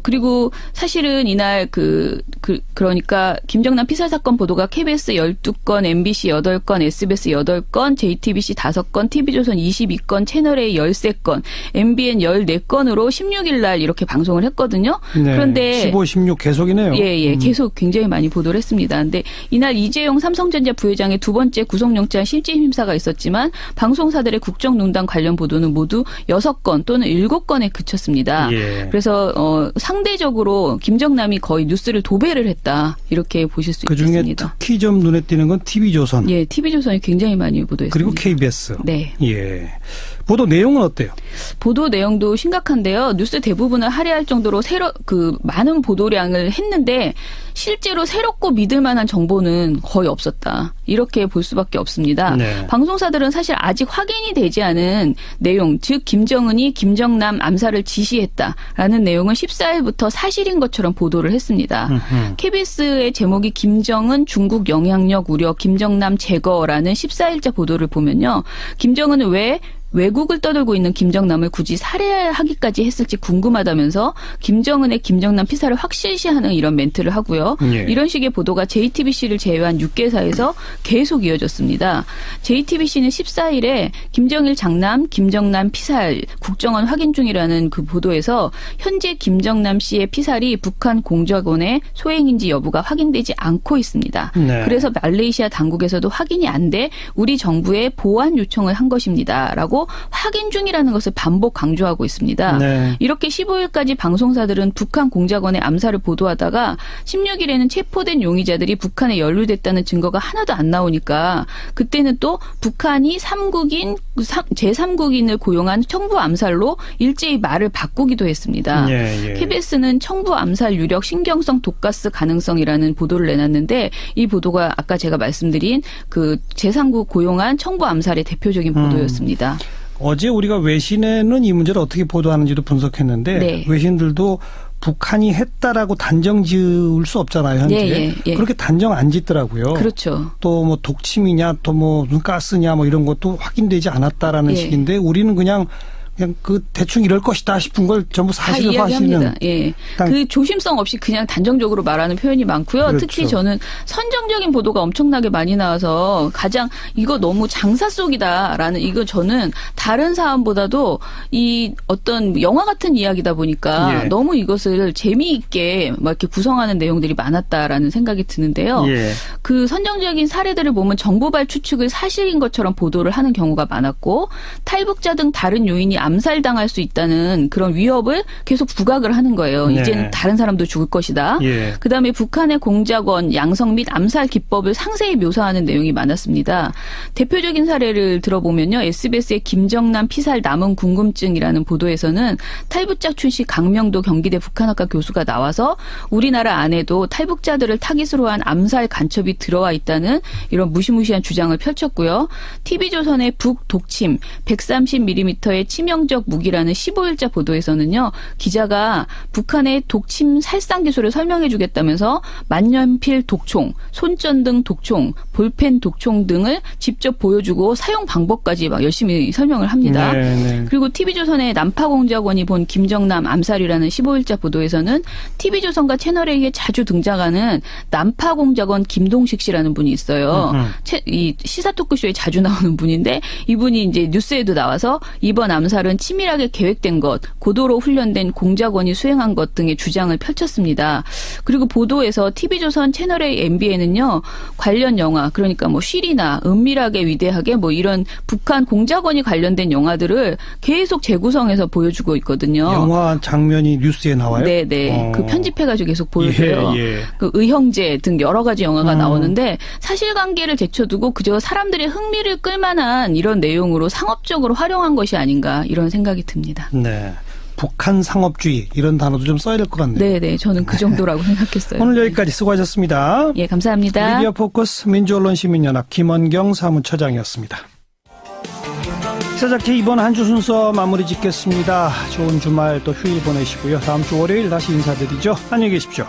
그리고 사실은 이날 그러니까 김정남 피살 사건 보도가 KBS 12건, MBC 8건, SBS 8건, JTBC 5건, TV조선 22건, 채널A 13건, MBN 14건으로 16일 날 이렇게 방송을 했거든요. 네, 그런데 15, 16 계속이네요. 예, 계속 굉장히 많이 보도를 했습니다. 근데 이날 이재용 삼성전자 부회장의 두 번째 구속영장 실질심사가 있었지만 방송사들의 국정농단 관련 보도는 모두 6건 또는 7건에 그쳤습니다. 예. 그래서 상대적으로 김정남이 거의 뉴스를 도배를 했다. 이렇게 보실 수 있겠습니다. 그중에 특히 좀 눈에 띄는 건 TV조선. 예, TV조선이 굉장히 많이 보도했습니다. 그리고 KBS. 네. 예. 보도 내용은 어때요? 보도 내용도 심각한데요. 뉴스 대부분을 할애할 정도로 많은 보도량을 했는데 실제로 새롭고 믿을 만한 정보는 거의 없었다. 이렇게 볼 수밖에 없습니다. 네. 방송사들은 사실 아직 확인이 되지 않은 내용, 즉 김정은이 김정남 암살을 지시했다라는 내용을 14일부터 사실인 것처럼 보도를 했습니다. KBS의 제목이 김정은 중국 영향력 우려 김정남 제거라는 14일자 보도를 보면요. 김정은은 왜 외국을 떠들고 있는 김정남을 굳이 살해하기까지 했을지 궁금하다면서 김정은의 김정남 피살을 확실시하는 이런 멘트를 하고요. 예. 이런 식의 보도가 JTBC를 제외한 6개사에서 계속 이어졌습니다. JTBC는 14일에 김정일 장남, 김정남 피살 국정원 확인 중이라는 그 보도에서 현재 김정남 씨의 피살이 북한 공작원의 소행인지 여부가 확인되지 않고 있습니다. 네. 그래서 말레이시아 당국에서도 확인이 안 돼 우리 정부에 보완 요청을 한 것입니다. 라고 아니고 확인 중이라는 것을 반복 강조하고 있습니다. 네. 이렇게 15일까지 방송사들은 북한 공작원의 암살을 보도하다가 16일에는 체포된 용의자들이 북한에 연루됐다는 증거가 하나도 안 나오니까 그때는 또 북한이 제3국인을 고용한 청부 암살로 일제히 말을 바꾸기도 했습니다. 예, 예. KBS는 청부 암살 유력 신경성 독가스 가능성이라는 보도를 내놨는데 이 보도가 아까 제가 말씀드린 그 제3국 고용한 청부 암살의 대표적인 보도였습니다. 어제 우리가 외신에는 이 문제를 어떻게 보도하는지도 분석했는데 네. 외신들도 북한이 했다라고 단정 지을 수 없잖아요, 현재. 예, 예. 그렇게 단정 안 짓더라고요. 그렇죠. 또 뭐 독침이냐, 또 뭐 가스냐, 뭐 이런 것도 확인되지 않았다라는 식인데 우리는 그냥 그 대충 이럴 것이다 싶은 걸 전부 사실화하시는. 예. 그 조심성 없이 그냥 단정적으로 말하는 표현이 많고요. 그렇죠. 특히 저는 선정적인 보도가 엄청나게 많이 나와서 가장 이거 너무 장사 속이다라는 이거 저는 다른 사안보다도 이 어떤 영화 같은 이야기다 보니까 예. 너무 이것을 재미있게 막 이렇게 구성하는 내용들이 많았다라는 생각이 드는데요. 예. 그 선정적인 사례들을 보면 정보발 추측을 사실인 것처럼 보도를 하는 경우가 많았고 탈북자 등 다른 요인이 암살당할 수 있다는 그런 위협을 계속 부각을 하는 거예요. 네. 이제는 다른 사람도 죽을 것이다. 예. 그다음에 북한의 공작원, 양성 및 암살 기법을 상세히 묘사하는 내용이 많았습니다. 대표적인 사례를 들어보면요. SBS의 김정남 피살 남은 궁금증이라는 보도에서는 탈북자 출신 강명도 경기대 북한학과 교수가 나와서 우리나라 안에도 탈북자들을 타깃으로 한 암살 간첩이 들어와 있다는 이런 무시무시한 주장을 펼쳤고요. TV조선의 북독침 130mm의 치명적 무기라는 15일자 보도에서는요. 기자가 북한의 독침 살상 기술을 설명해 주겠다면서 만년필 독총, 손전등 독총, 볼펜 독총 등을 직접 보여주고 사용 방법까지 막 열심히 설명을 합니다. 네네. 그리고 TV조선의 난파공작원이 본 김정남 암살이라는 15일자 보도에서는 TV조선과 채널A에 자주 등장하는 난파공작원 김동식 씨라는 분이 있어요. 이 시사 토크쇼에 자주 나오는 분인데 이분이 이제 뉴스에도 나와서 이번 암살은 치밀하게 계획된 것, 고도로 훈련된 공작원이 수행한 것 등의 주장을 펼쳤습니다. 그리고 보도에서 TV조선 채널A MBN은요. 관련 영화, 그러니까 뭐 쉬리나 은밀하게 위대하게 뭐 이런 북한 공작원이 관련된 영화들을 계속 재구성해서 보여주고 있거든요. 영화 장면이 뉴스에 나와요? 네네. 그 편집해가지고 계속 보여줘요. 예, 예. 그 의형제 등 여러 가지 영화가 나오는데 사실관계를 제쳐두고 그저 사람들의 흥미를 끌만한 이런 내용으로 상업적으로 활용한 것이 아닌가 이런 생각이 듭니다. 네. 북한 상업주의 이런 단어도 좀 써야 될 것 같네요. 네네. 저는 그 정도라고 생각했어요. 오늘 여기까지 수고하셨습니다. 예, 감사합니다. 미디어 포커스 민주언론시민연합 김원경 사무처장이었습니다. 시사자키 이번 한 주 순서 마무리 짓겠습니다. 좋은 주말 또 휴일 보내시고요. 다음 주 월요일 다시 인사드리죠. 안녕히 계십시오.